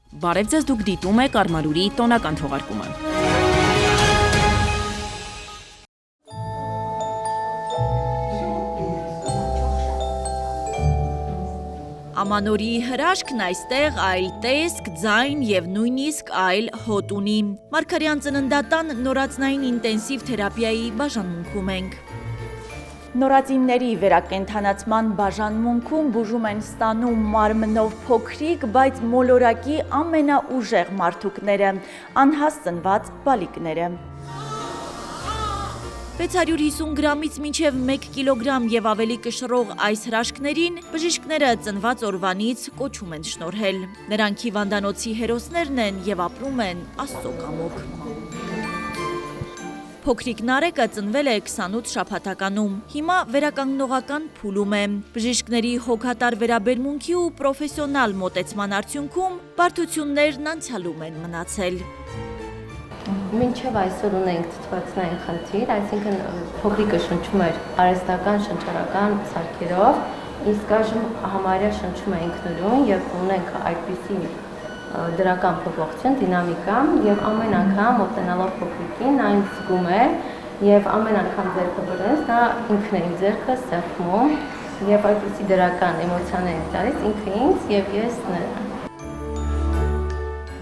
Բարև ձեզ, դուք դիտում եք Արմարուրի տոնական թողարկումը։ Ամանորի հրաշքն այստեղ այլ տեսք, ձայն և նույնիսկ այլ հոտ ունի։ Մարգարյան ծննդատան նորածնային ինտենսիվ թերապիայի բաժանմունքում ենք։ Նորածինների վերակենդանացման բաժանմունքում բուժում են ստանում մարմնով փոքրիկ, բայց մոլորակի ամենաուժեղ մարդուկները՝ անհաս ծնված բալիկները։ 650 գրամից մինչև 1 կիլոգրամ և ավելի կշռող այս հրաշքներին բժիշկները ծնված օրվանից կոչում են շնորհել։ Նրանք հիվանդանոցի հերոսներն են և ապրում են Աստծո կամոք։ Փոքրիկ Նարեկը ծնվել է 28 շաբաթականում։ Հիմա վերականգնողական փուլում է։ Բժիշկների հոգատար վերաբերմունքի ու պրոֆեսիոնալ մոտեցման արդյունքում բարդություններն անցյալում են մնացել։ Մինչև այսօր ունենք թթվածնային խնդիր, այսինքն փոքրիկը շնչում էր արհեստական շնչառական սարքերով, իսկ այժմ համարյա շնչում է ինքնուրույն եւ ունենք այդպիսի դրական փոփոխություն, դինամիկա եւ ամեն անգամ մոտենալով փոքրիկին նա ինձ զգում է եւ ամեն անգամ ձեռքը բռնես նա ինքն է իմ ձեռքը սեղմում եւ այդպիսի դրական էմոցիաներ տալիս ինքը ինձ եւ ես նրան։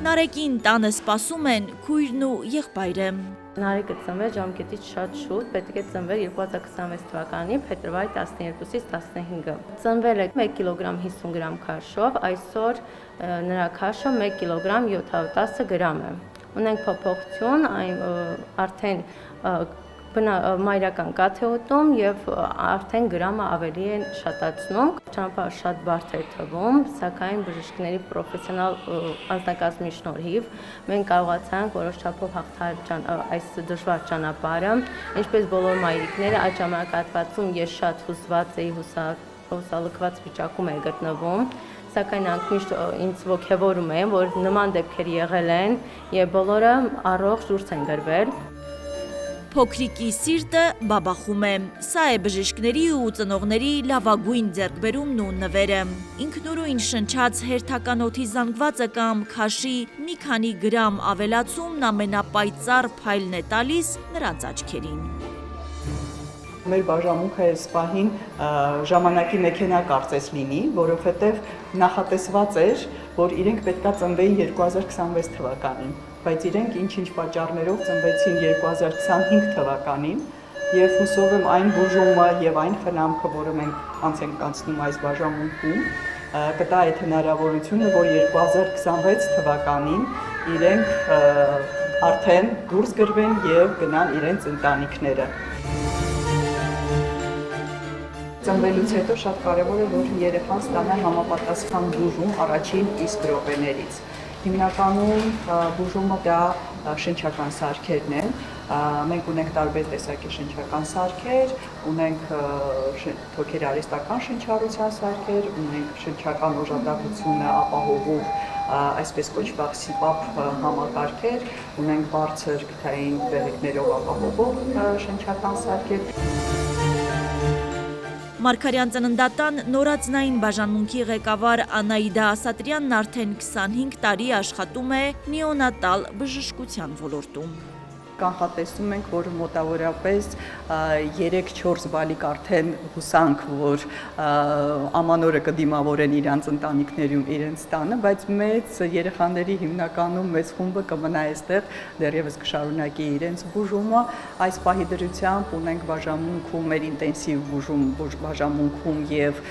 Նարեկին տանը սպասում են քույրն ու եղբայրը։ Նարեկը ծնվել ժամկետից շատ շուտ, պետք է ծնվել 2026 թվականի փետրվարի 12-ից 15-ը։ Ծնվել է 1 կիլոգրամ 50 գրամ քաշով, այսօր նրա քաշը 1 կիլոգրամ 710 գրամ է։ Ունենք փոփոխություն, արդեն մայրական կաթեոտում եւ արդեն գրամը ավելի են շատացնում։ Ճանապարհը շատ բարդ է թվում, սակայն բժիշկների պրոֆեսիոնալ անձնակազմի շնորհիվ մենք կարողացանք որոշ չափով հաղթահարել այս դժվար ճանապարհը։ Ինչպես բոլոր մայրիկները, այդ ժամանակահատվածում ես շատ հուզված էի, հուսալքված վիճակում էի գտնվում, սակայն նրանք միշտ ինձ ոգևորում են, որ նման դեպքեր եղել են եւ բոլորը առողջ դուրս են գրվել։ Փոքրիկի սիրտը բաբախում է։ Սա է բժիշկների ու ծնողների լավագույն ձեռքբերումն ու նվերը։ Ինքնուրույն շնչած հերթական օդի զանգվածը կամ քաշի մի քանի գրամ ավելացումն ամենապայծառ փայլն է տալիս նրանց աչքերին։ Մեր բաժանմունքը այս պահին ժամանակի մեքենա կարծես լինի, որովհետև նախատեսված էր, որ իրենք պետքա ծնվեին 2026 թվականին, բայց իրենք ինչ-ինչ պատճառներով ծնվեցին 2025 թվականին եւ հուսով եմ այն բուժումը եւ այն խնամքը, որը մենք անց ենք անցնում այս բաժանմունքում, կտա այդ հնարավորությունը, որ 2026 թվականին իրենք արդեն դուրս գրվեն եւ գնան իրենց ընտանիքները։ Ծնվելուց հետո շատ կարևոր է, որ երեխան ստանա համապատասխան բուժում առաջին իսկ րոպեներից։ Հիմնականում բուժումը դա շնչական սարքերն են։ Մենք ունենք տարբեր տեսակի շնչական սարքեր, ունենք թոքերի արհեստական շնչառության սարքեր, ունենք շնչական օժանդակությունը ապահովող այսպես կոչված CPAP համակարգեր, ունենք բարձր քթային բեղիկներով ապահովող շնչական սարքեր։ Մարգարյան ծննդատան նորածնային բաժանմունքի ղեկավար Անահիդա Ասատրյանն արդեն 25 տարի աշխատում է նեոնատալ բժշկության ոլորտում։ Կանխատեսում ենք, որ մոտավորապես 3-4 բալիկ արդեն հուսանք, որ ամանորը կդիմավորեն իրանց ընտանիքներում իրենց տանը, բայց մեծ երեխաների հիմնականում մեծ խումբը կմնա այստեղ, դեռևս կշարունակի իրենց բուժումը։ Այս պահի դրությամբ ունենք բաժանմունքում մեր ինտենսիվ բուժում բաժանմունքում եւ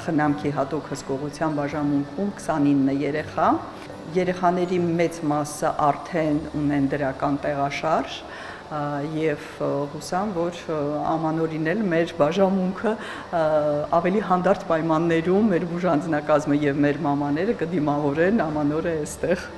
խնամքի հատուկ հսկողության բաժանմունքում 29 երեխա։ Երեխաների մեծ մասը արդեն ունեն դրական տեղաշարժ եւ հուսամ, որ ամանորին էլ մեր բաժանմունքը ավելի հանդարտ պայմաններում մեր բուժանձնակազմը եւ մեր մամաները կդիմավորեն ամանորը այստեղ։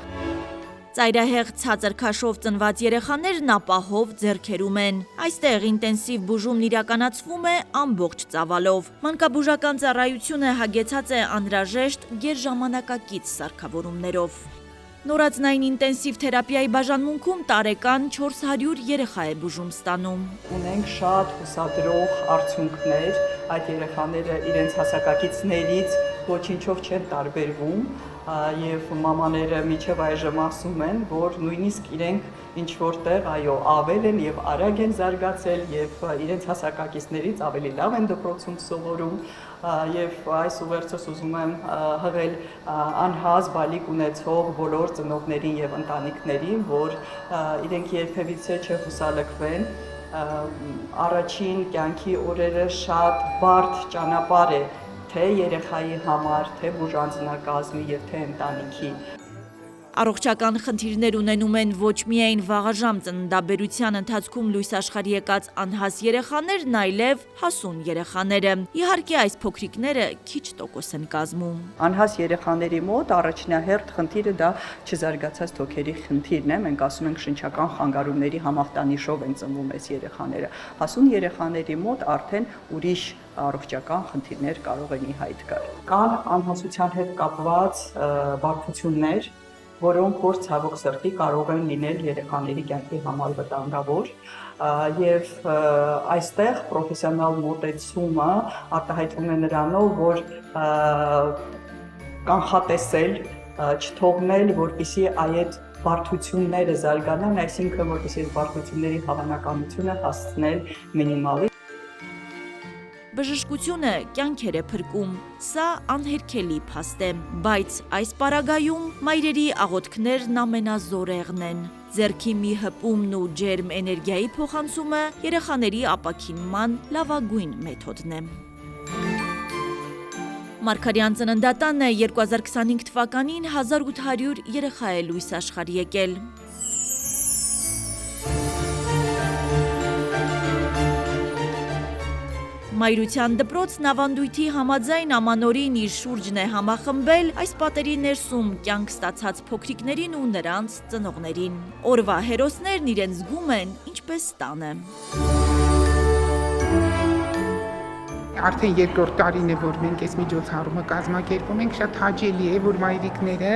Ծայրահեղ ցածր քաշով ծնված երեխաներն ապահով ձեռքերում են։ Այստեղ ինտենսիվ բուժումն իրականացվում է ամբողջ ծավալով։ Մանկաբուժական ծառայությունը հագեցած է անհրաժեշտ գերժամանակակից սարքավորումներով։ Նորածնային ինտենսիվ թերապիայի բաժանմունքում տարեկան 400 երեխա է բուժում ստանում։ Ունենք շատ հուսադրող արդյունքներ, այդ երեխաները իրենց հասակակիցներից ոչինչով չեն տարբերվում, եւ մամաները միջև այժմ ասում են, որ նույնիսկ իրենք ինչ որտեղ այո ավել են եւ արագ են զարգացել եւ իրենց հասակակիցներից ավելի լավ են դպրոցում սովորում եւ այս ուղերձս ուզում եմ հղել անհաս բալիկ ունեցող բոլոր ծնողներին եւ ընտանիքներին, որ իրենք երբևիցե չհուսալքվեն առաջին կյանքի օրերը շատ բարդ ճանապարհ է թե երեխայի համար, թե բուժանձնակազմի եւ թե ընտանիքի։ Առողջական խնդիրներ ունենում են ոչ միայն վաղաժամ ծննդաբերության ընթացքում լույս աշխարհի եկած անհաս երեխաներն, այլև հասուն երեխաները։ Իհարկե, այս փոքրիկները քիչ տոկոս են կազմում։ Անհաս երեխաների մոտ առաջնահերթ խնդիրը դա չզարգացած թոքերի խնդիրն է։ Մենք ասում ենք շնչական խանգարումների համախտանիշով են ծնվում այս երեխաները։ Հասուն երեխաների մոտ արդեն ուրիշ առողջական խնդիրներ կարող են ի հայտ գալ։ Կան անհասության հետ կապված բարդություններ, որոնք որ ցավոք սրտի կարող են լինել երեխաների կյանքի համար վտանգավոր եւ այստեղ պրոֆեսիոնալ մոտեցումը արտահայտվում է նրանով, որ կանխատեսել, չթողնել, որպեսզի այդ բարդությունները զարգանան, այսինքն որպեսզի այդ բարդությունների հավանականությունը հասցնել մինիմալի։ Բժշկությունը կյանքեր է փրկում, սա անհերքելի փաստ է, բայց այս պարագայում մայրերի աղոթքներն ամենազորեղն են։ Ձեռքի մի հպումն ու ջերմ էներգիայի փոխանցումը երեխաների ապաքինման լավագույն մեթոդն է։ Մարգարյան ծննդատանն է 2025 թվականին 1800 երեխա է լույս աշխարհի եկել։ Մայրության դպրոցն ավանդույթի համաձայն ամանորին իր շուրջն է համախմբել այս պատերի ներսում կյանք ստացած փոքրիկներին ու նրանց ծնողներին։ Օրվա հերոսներն իրեն զգում են ինչպես տանը։ Արդեն երկրորդ տարին է, որ մենք այս միջոցառումը կազմակերպում ենք, շատ հաճելի է, որ մայրիկները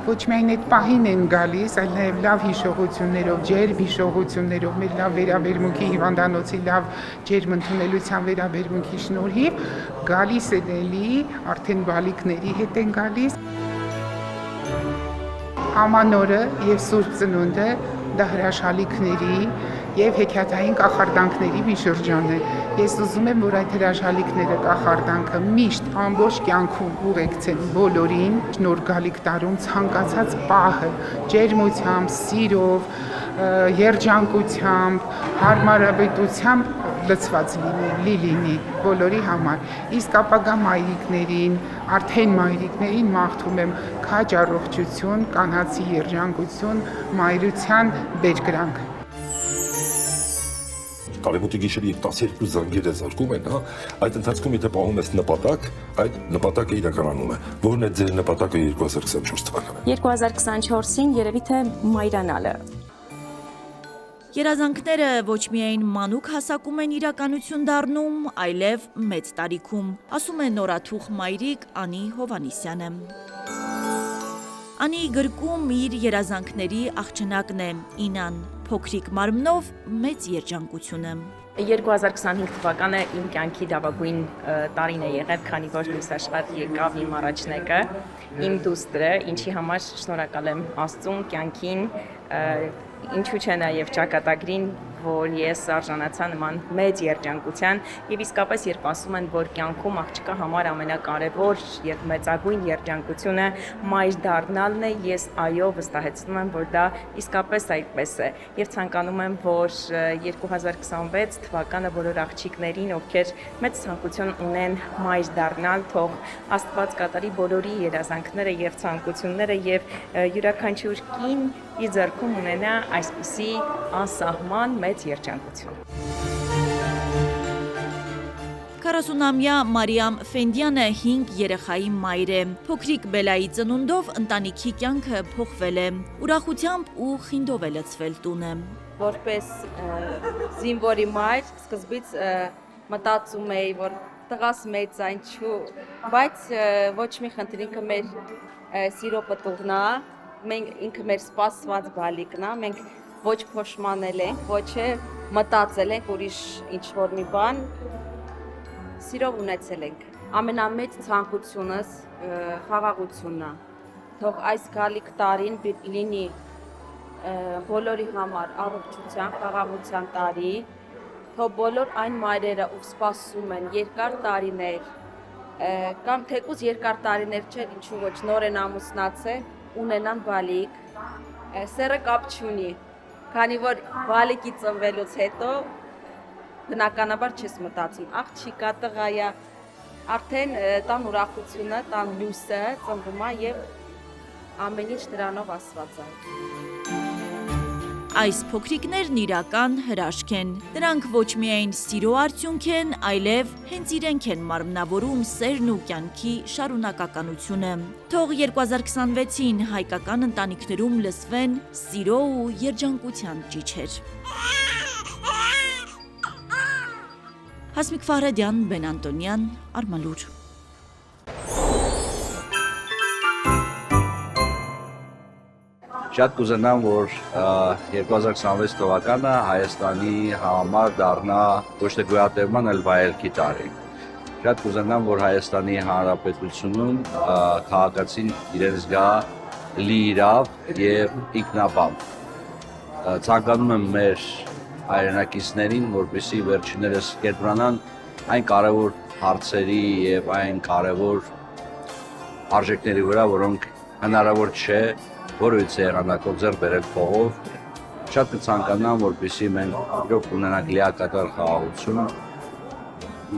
ոչ միայն այդ պահին են գալիս, այլ նաև լավ հիշողություններով, ջերմ հիշողություններով, մեր լավ վերաբերմունքի հիվանդանոցի լավ ջերմ ընդունելության վերաբերմունքի շնորհիվ գալիս են էլի, արդեն բալիկների հետ են գալիս։ Ամանորը եւ Սուրբ Ծնունդը դա հրաշալիքների եւ հեքիաթային կախարդանքների մի շրջան է։ Ես ուզում եմ, որ այդ հրաշալիքները կախարդանքը միշտ ամբողջ կյանքում ուղեկցեն բոլորին, նոր գալիք տարում ցանկացած պահը ջերմությամբ, սիրով, երջանկությամբ, հարմարավետությամբ լցված լինի բոլորի համար։ Իսկ ապագա մայրիկներին, արդեն մայրիկներին մաղթում եմ քաջ առողջություն, կանացի երջանկություն, մայրության բերկրանք։ Կարևոտի գիշերի 12 զանգեր է զարկում են, այդ ընթացքում եթե պահում ես նպատակ, այդ նպատակը իրականանում է։ Որն է ձեր նպատակը 2024 թվականին։ 2024-ին երևի թե մայրանալը։ Երազանքները ոչ միայն մանուկ հասակում են իրականություն դառնում, այլև մեծ տարիքում, ասում է նորաթուխ մայրիկ Անի Հովանիսյանը։ Անի գրկում իր երազանքների աղջնակն է Ինան, փոքրիկ մարմնով մեծ երջանկությունը։ 2025 թվականը իմ կյանքի լավագույն տարին է եղել, քանի որ լույս աշխարհ եկավ իմ առաջնեկը, իմ դուստրը, ինչի համար շնորհակալ եմ Աստծուն, կյանքին, ինչու՞ չէ նաև ճակատագրին, որ ես արժանացա նման մեծ երջանկության եւ իսկապես երբ ասում են, որ կյանքում աղջկա համար ամենակարևոր եւ մեծագույն երջանկությունը մայր դառնալն է, ես այո վստահեցնում եմ, որ դա իսկապես այդպես է եւ ցանկանում եմ, որ 2026 թվականը բոլոր աղջիկներին, ովքեր մեծ ցանկություն ունեն մայր դառնալ, թող Աստված կատարի բոլորի երազանքները եւ ցանկությունները եւ յուրաքանչյուր կին իր ձեռքում ունենա այսպիսի անսահման մեծ երջանկություն։ 40-ամյա Մարիամ Ֆենդյանը 5 երեխայի մայր է։ Փոքրիկ Բելայի ծնունդով ընտանիքի կյանքը փոխվել է։ Ուրախությամբ ու խինդով է լցվել տունը։ Որպես զինվորի մայր սկզբից մտածում էի, որ տղաս մեծ այն չու, բայց ոչ մի խնդիր, ինքը մեր սիրո պտուղն է, մենք ինքը մեր սպասված բալիկն է, մենք ոչ փոշմանել ենք, ոչ մտածել ենք ուրիշ ինչ-որ մի բան, սիրով ունեցել ենք։ Ամենամեծ ցանկությունս խաղաղությունն է, թող այս գալիք տարին լինի բոլորի համար առողջության, խաղաղության տարի, թող բոլոր այն մայրերը, ով սպասում են երկար տարիներ, կամ թեկուզ երկար տարիներ չէ, ինչու ոչ նոր են ամուսնացել, ունենան բալիկ, սերը կապ չունի, քանի որ բալիկի ծնվելուց հետո բնականաբար չես մտածում, աղջիկա, տղայա, արդեն տան ուրախությունը, տան լույսը ծնվում է եւ ամեն ինչ դրանով ասված է։ Այս փոքրիկներն իրական հրաշք են։ Դրանք ոչ միայն սիրո արդյունք են, այլև հենց իրենք են մարմնավորում սերն ու կյանքի շարունակականությունը։ Թող 2026-ին հայկական ընտանիքներում լսվեն սիրո ու երջանկության ճիչեր։ Հասմիկ Ֆահրադյան, Բեն Անտոնյան, Արմալուր։ Շատ կուզենամ, որ 2026 թվականը Հայաստանի համար դառնա ոչ թե գոյատևման, այլ վայելքի տարի։ Շատ կուզենամ, որ Հայաստանի Հանրապետությունում քաղաքացին իրենց զգա լիիրավ եւ ինքնաբավ։ Ցանկանում եմ մեր հայրենակիցներին, որպեսզի վերջիններս կերպրանան այն կարևոր հարցերի եւ այն կարևոր արժեքների վրա, որոնք հնարավոր չէ որևիցե եղանակով ձեռք բերել փողով, շատ կցանկանամ, որպեսզի մենք իրոք ունենանք լիակատար խաղաղություն,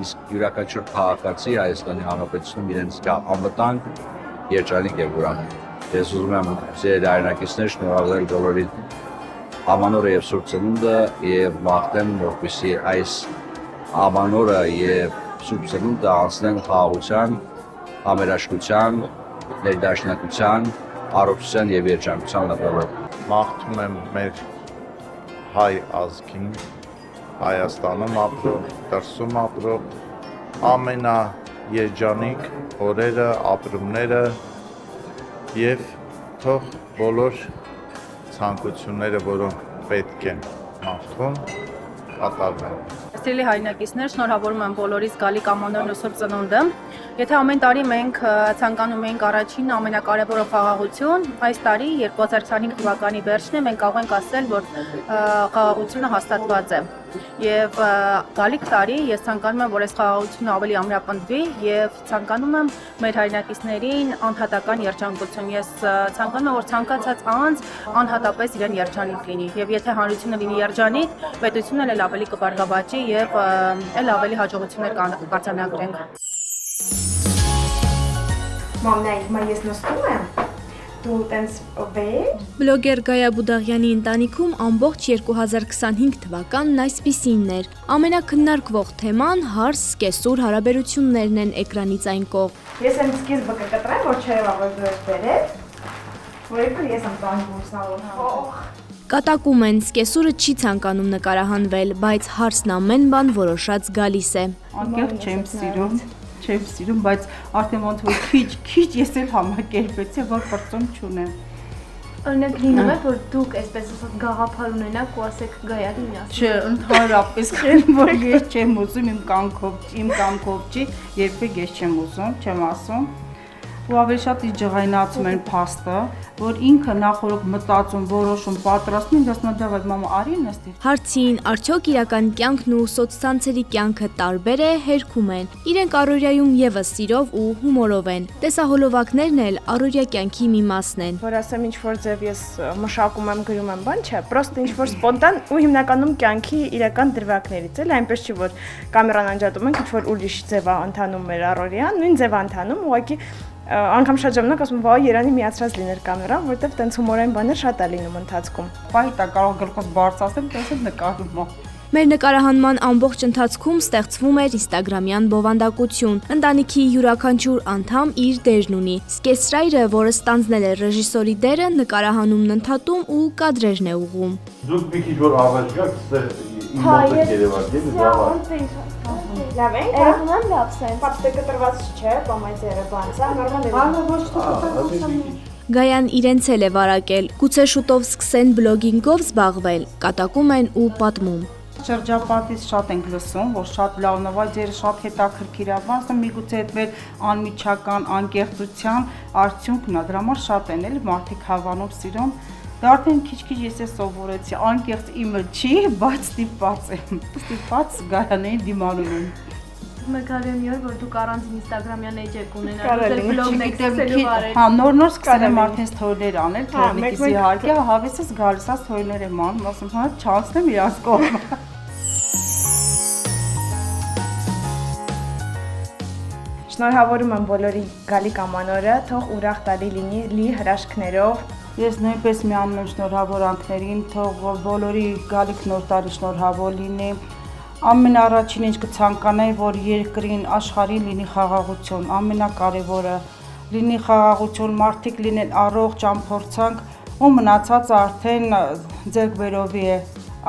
իսկ յուրաքանչյուր քաղաքացի Հայաստանի Հանրապետությունում իրենց զգա անվտանգ, երջանիկ եւ ուրախ։ Ես ուզում եմ ձեր հայրենակիցներ շնորհավորել բոլորին Ամանորը եւ Սուրբ Ծնունդը եւ մաղթեմ, որպեսզի այս Ամանորը եւ Սուրբ Ծնունդը անցնեն խաղաղության, համերաշխության, ներդաշնակության, առողջության եւ երջանկության նպատակով։ Մաղթում եմ մեր հայ ազգին, Հայաստանում ապրող, դրսում ապրող ամենաերջանիկ օրերը, ապրումները եւ թող բոլոր ցանկությունները, որոնք պետք են մաղթում, կատարվեն։ Սիրելի հայրենակիցներ, շնորհավորում եմ բոլորիս գալիք Ամանորն ու Սուրբ Ծնունդը։ Եթե ամեն տարի մենք ցանկանում ենք առաջին ամենակարևորը խաղաղություն, այս տարի 2025 թվականի վերջն է, մենք կարող ենք ասել, որ խաղաղությունը հաստատված է։ Եվ գալիք տարի ես ցանկանում եմ, որ այս խաղաղությունը ավելի ամրապնդվի եւ ցանկանում եմ մեր հայրենակիցներին անհատական երջանկություն։ Ես ցանկանում եմ, որ ցանկացած անձ անհատապես իրեն երջանիկ լինի եւ եթե հանրությունը լինի երջանիկ, պետությունը էլ ավելի կբարգավաճի եւ էլ ավելի հաջողություններ կարձանագրենք։ Մամնա, հիմա ես նստում եմ, դու տենց վեր։ Բլոգեր Գայա Բուդաղյանի ընտանիքում ամբողջ 2025 թվականն այսպիսինն էր։ Ամենաքննարկվող թեման հարս սկեսուր հարաբերություններն են էկրանից այն կողմ։ Ես եմ սկիզբը կկտրեմ, որ չերևա, որ դու ես բերել, որ ես եմ տան բուրսնալով։ Կատակում են, սկեսուրը չի ցանկանում նկարահանվել, բայց հարսն ամեն բան որոշած գալիս է։ Անկեղծ չեմ սիրում, բայց արդեն ոնց որ քիչ ես էլ համակերպեցի, որ պրծում չունեմ։ Օրինակ լինում է, որ դուք այսպես ասած գաղափար ունենաք ու ասեք Գայա դու ասես։ Չէ, ընդհանրապես քրեմ, որ ես չեմ ուզում իմ կամքով չի, երբեք ես չեմ ուզում, չեմ ասում։ Ու ավելի շատ ջղայնացում են փաստը, որ ինքը նախորդ մտածում, որոշում, պատրաստում, դասնա դավայ մամա արի նստի։ Հարցին արդյոք իրական կյանքն ու սոցցանցերի կյանքը տարբեր է, հերքում են։ Իրենք առօրյայում եւս սիրով ու հումորով են։ Տեսահոլովակներն էլ առօրյա կյանքի մի մասն են։ Որ ասեմ ինչ որ ձև ես մշակում եմ, գրում եմ, բան չէ, պրոստը ինչ որ սպոնտան ու հիմնականում կյանքի իրական դրվագներից էլ, այնպես չի որ կամերան անջատում ենք, ինչ որ ուրիշ ձև է ընթանում մեր առօրյան, նույն ձև է ընթանում, ուղղակի անգամ շատ ժամանակ ասում վայ Երանի միացրած լիներ կամերան, որտեվ տենց հումորային բաներ շատ է լինում ընթացքում։ Պահի տա կարող գլխոս բարձրացնեմ, տես էլ նկարում եմ։ Մեր նկարահանման ամբողջ ընթացքում ստեղծվում էր ինստագրամյան բովանդակություն։ Ընտանիքի յուրաքանչյուր անդամ իր դերն ունի։ Սկեսրայրը, որը ստանձնել է ռեժիսորի դերը, նկարահանումն ընդհատում ու կադրերն է ուղղում։ Դուք մի քիչ որ առաջ գաք, իմ մոտը երևաք, էլի բավարար։ Լավ է, Երևանն լավս է։ պապստը կտրված չէ, բամայցերը բանցա, նորմալ է։ Բանը ոչ թե Գայան իրենց էլ է վարակել։ Գուցե շուտով սկսեն բլոգինգով զբաղվել, կատակում են ու պատմում։ Շրջապատից շատ ենք լսում, որ շատ լավն է, բայց երբ շատ հետաքրքիր է, ասում միգուցե այդ մեր անմիջական անկեղծության արդյունքն է, դրա համար շատ են էլի մարդիկ հավանում սիրում։ Դա արդեն քիչ-քիչ ես է սովորեցի, անկեղծ իմը չի, բայց ստիպված եմ, ստիպված գարանային դիմանում եմ։ Մեկ արյանի օր, որ դուք առանձին Instagram-յան էջ եք ունենալու, ձեր բլոգն եք սկսելու արել։ Հա, նոր սկսել եմ արդեն սթորիներ անել, թողնիկից իհարկե, հավեսս գալիս է սթորիներ եմ անում, ասում հա, չանցնեմ իրանց կողմը։ Շնորհավորում եմ բոլորի գալիք ամանորը, թող ուրախ տարի լինի լի հրաշքներով։ Ես նույնպես միանում եմ շնորհավորանքներին, թող բոլորի գալիք նոր տարի շնորհավոր լինի։ Ամենաառաջին ինչ կցանկանայի, որ երկրին, աշխարհին լինի խաղաղություն, ամենակարևորը լինի խաղաղություն, մարդիկ լինեն առողջ, անփորձանք ու մնացածը արդեն ձեռք բերովի է։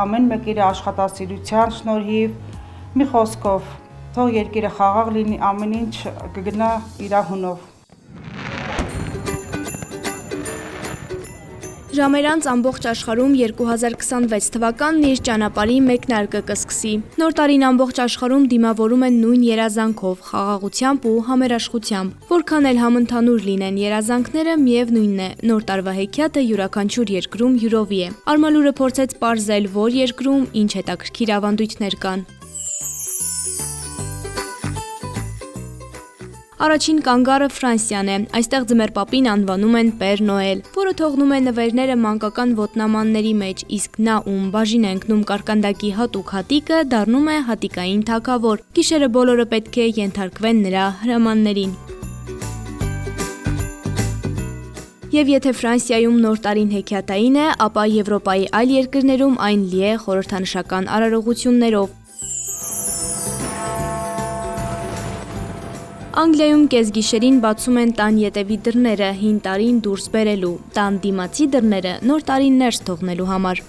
Ամեն մեկ իր աշխատասիրության շնորհիվ, մի խոսքով, թող երկիրը խաղաղ լինի, ամեն ինչ կգնա իր հունով։ Ժամերանց ամբողջ աշխարհում 2026 թվականն իր ճանապարհի մեկնարկը կսկսի։ Նոր տարին ամբողջ աշխարհում դիմավորում են նույն երազանքով, խաղաղությամբ ու համերաշխությամբ։ Որքան էլ համընդհանուր լինեն երազանքները, միևնույնն է, նոր տարվա հեքիաթը յուրաքանչյուր երկրում յուրովի է։ Արմալուրը փորձեց պարզել, որ երկրում ինչ հետաքրքիր ավանդույթներ կան։ Առաջին կանգառը Ֆրանսիան է, այստեղ ձմեռպապին անվանում են Պեր Նոել, որը թողնում է նվերները մանկական ոտնամանների մեջ, իսկ նա ում բաժին է ընկնում կարկանդակի հատուկ հատիկը, դառնում է հատիկային թագավոր, գիշերը բոլորը պետք է ենթարկվեն նրա հրամաններին։ Եվ եթե Ֆրանսիայում նոր տարին հեքիաթային է, ապա Եվրոպայի այլ երկրներում այն լի է խորհրդանշական արարողություններով։ Անգլիայում կեսգիշերին բացում են տան ետևի դռները հին տարին դուրս բերելու, տան դիմացի դռները նոր տարին ներս թողնելու համար։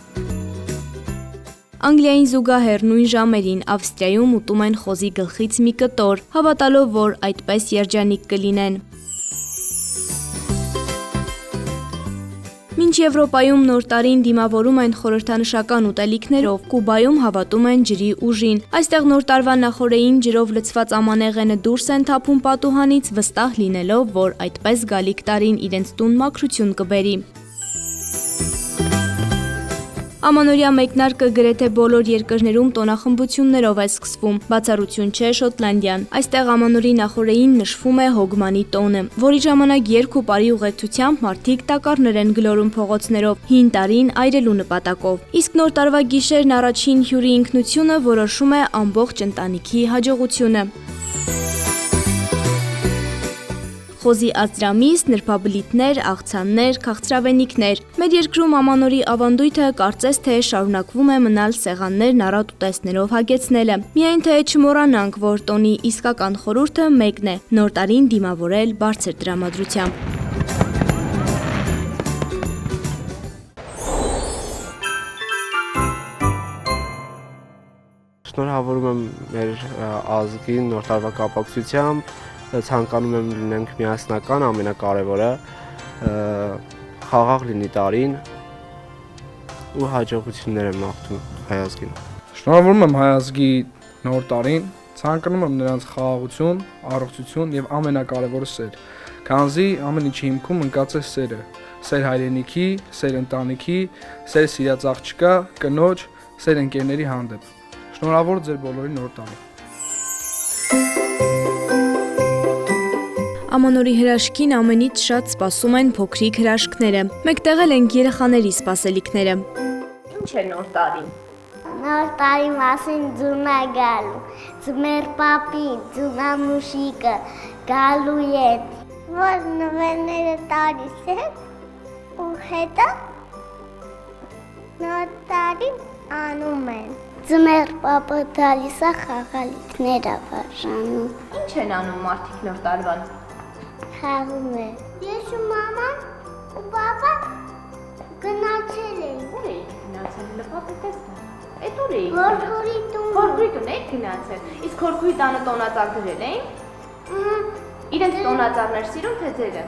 Անգլիային զուգահեռ նույն ժամերին Ավստրիայում ուտում են խոզի գլխից մի կտոր, հավատալով, որ այդպես երջանիկ կլինեն։ Մինչ Եվրոպայում նոր տարին դիմավորում են խորհրդանշական ուտելիքներով, Կուբայում հավատում են ջրի ուժին։ Այստեղ նոր տարվա նախօրեին ջրով լցված ամանեղենը դուրս են թափում պատուհանից, վստահ լինելով, որ այդպես գալիք տարին իրենց տուն մաքրություն կբերի։ Ամանորյա մեկնարկը գրեթե բոլոր երկրներում տոնախմբություններով է սկսվում, բացառություն չէ Շոտլանդիան։ Այստեղ ամանորի նախօրեին նշվում է հոգմանի տոնը, որի ժամանակ երգ ու բարի ուղեկցությամբ մարդիկ տակառներ են գլորում փողոցներով, հին տարին այրելու նպատակով։ Իսկ նոր տարվա գիշերն առաջին հյուրի ինքնությունը որոշում է ամբողջ ընտանիքի հաջողությունը։ Խոզի ածրամիս, նրբաբլիթներ, աղցաններ, քաղցրավենիքներ։ Մեր երկրում ամանորի ավանդույթը կարծես թե շարունակվում է մնալ սեղաններն առատ ուտեստներով հագեցնելը։ Միայն թե չմոռանանք, որ տոնի իսկական խորհուրդը մեկն է՝ նոր տարին դիմավորել բարձր տրամադրությամբ։ Շնորհավորում եմ մեր ազգին նոր տարվա կապակցությամբ, ցանկանում եմ լինենք միասնական, ամենակարևորը խաղաղ լինի տարին ու հաջողություններ եմ մաղթում հայ ազգին։ Շնորհավորում եմ հայ ազգի նոր տարին, ցանկանում եմ նրանց խաղաղություն, առողջություն եւ ամենակարևորը սեր։ Քանզի ամեն ինչի հիմքում ընկած է սերը։ Սեր հայրենիքի, սեր ընտանիքի, սեր սիրած աղջկա, կնոջ, սեր ընկերների հանդեպ։ Շնորհավոր ձեր բոլորի նոր տարի։ Ամանորի հրաշքին ամենից շատ սպասում են փոքրիկ հրաշքները։ Մեկտեղել ենք երեխաների սպասելիքները։ Ինչ է նոր տարին։ Նոր տարի մասին ձուն է գալու, ձմեռպապին, ձունամուշիկը գալու են, որ նվերները տալիս են ու հետո նոր տարին անում են։ Ձմեռպապը տալիս է խաղալիքներ ավարժանում։ Ինչ են անում մարդիկ նոր տարվան։ Խաղում է։ Ես ու մաման ու պապան գնացել էին։ Ուր էիք գնացել, լպապի տեսնա։ Էդ ուր էիք։ Խորքուրի տուն։ Խորքուրի տուն եք գնացել։ Իսկ խորքուրի տանը տոնածառ դրել էին։ Իրենց տոնածառներ սիրում թե ձերը։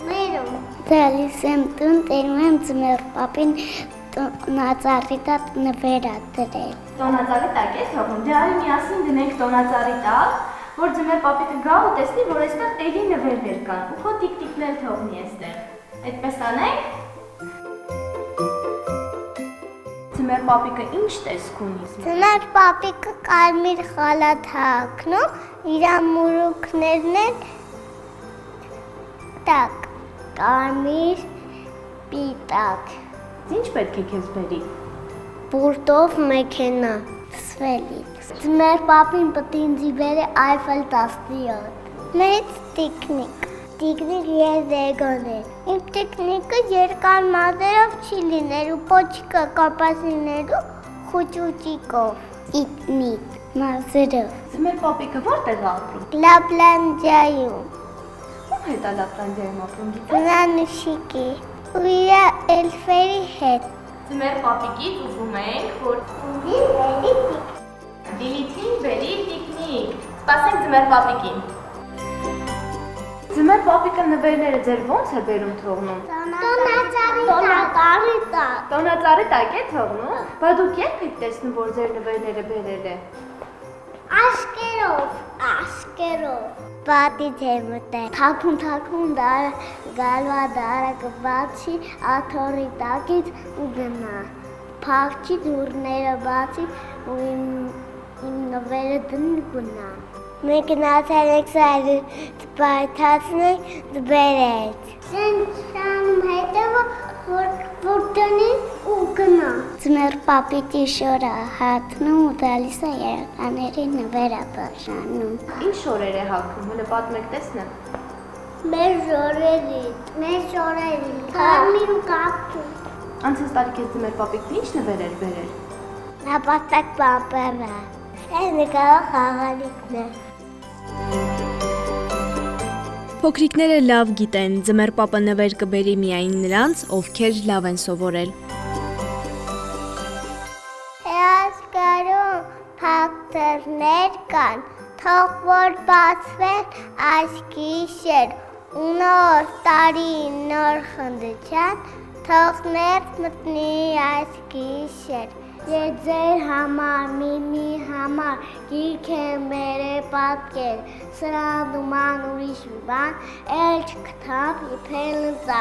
Մերում։ Տալիս եմ տուն, տերում եմ ձմեռպապին տոնածառի տակ նվեր ա դրել։ Տոնածառի տակ է թողնում։ Դե արի միասին դնենք տոնածառի տակ, որ ձմեր պապիկը գա ու տեսնի, որ այստեղ էլի նվերներ կան։ Ու քո տիկ-տիկն էլ թողնի այստեղ։ Այդպես անենք։ Ձմեր պապիկը ինչ տեսք ունի։ Ձմեր պապիկը կարմիր խալաթ հագնում, իր մուրուքներն են տակ, կարմիր պիտակ։ Ինչ պետք է քեզ բերի։ Բուրտով մեքենա, սվելիք։ Ձմեր պապին պետք է ինձ բերի Այֆել 17։ Մեծ տիկնիկ։ Տիկնիկ ես էգոներ։ Իմ տիկնիկը երկար մազերով չի լիներ ու պոչիկը կապասիներու խուճուճիկով։ Իտնիկ, մազերով։ Ձմեր պապիկը որտեղ է ապրում։ Լապլանդիայում։ Ո՞վ հետ է Լապլանդիայում ապրում գիտես։ Նանուշիկի ու իր էլֆերի հետ։ Ձմեր պապիկից ուզում ենք, որ Լիլիթին բերի տիկնիկ։ Սպասենք ձմեր պապիկին։ Ձմեր պապիկը նվերները ձեր ո՞նց է բերում թողնում։ Տոնածառի տակ։ Տոնածառի տակ է թողնում։ Բա դուք երբ եք տեսնում, որ ձեր նվերները բերել է։ Աշկերով։ Պատից է մտել։ Թաքուն գալվա դարը կբացի աթորի տակից ու գնա։ Փակչի դուռները բացի ու իմ նվերը դնի գնա։ Մենք գնացել ենք սարը պայթացնենք դբերեց։ Սենչանում հետևը որ դնի ու գնա։ Ձմեր պապիտի շորը հատնում ու դալիս է երեխաների նվերը բաժանում։ Ինչ շորեր է հագնում, հələ պատմեք տեսնեմ։ Մեր ժորերի, կարմիր ու կապտու։ Անցած տարի քեզ ձմեր պապիկն ինչ նվեր էր բերել։ Նապաստակ պապերը։ Այս նկարը խաղալիքն է։ Փոքրիկները լավ գիտեն, ձմեր պապը նվեր կբերի միայն նրանց, ովքեր լավ են սովորել։ Աշխարհում փակտերներ կան, թող որ բացվեն այս գիշեր, ու նոր տարի նոր խնդրան, թող ներս մտնի այս գիշեր։ Ես ձեր համար, միմի համար, գիրք եմ բերել պատկեր, սրան դուման ուրիշ մի բան, էլ չգտամ իբրել ընծա,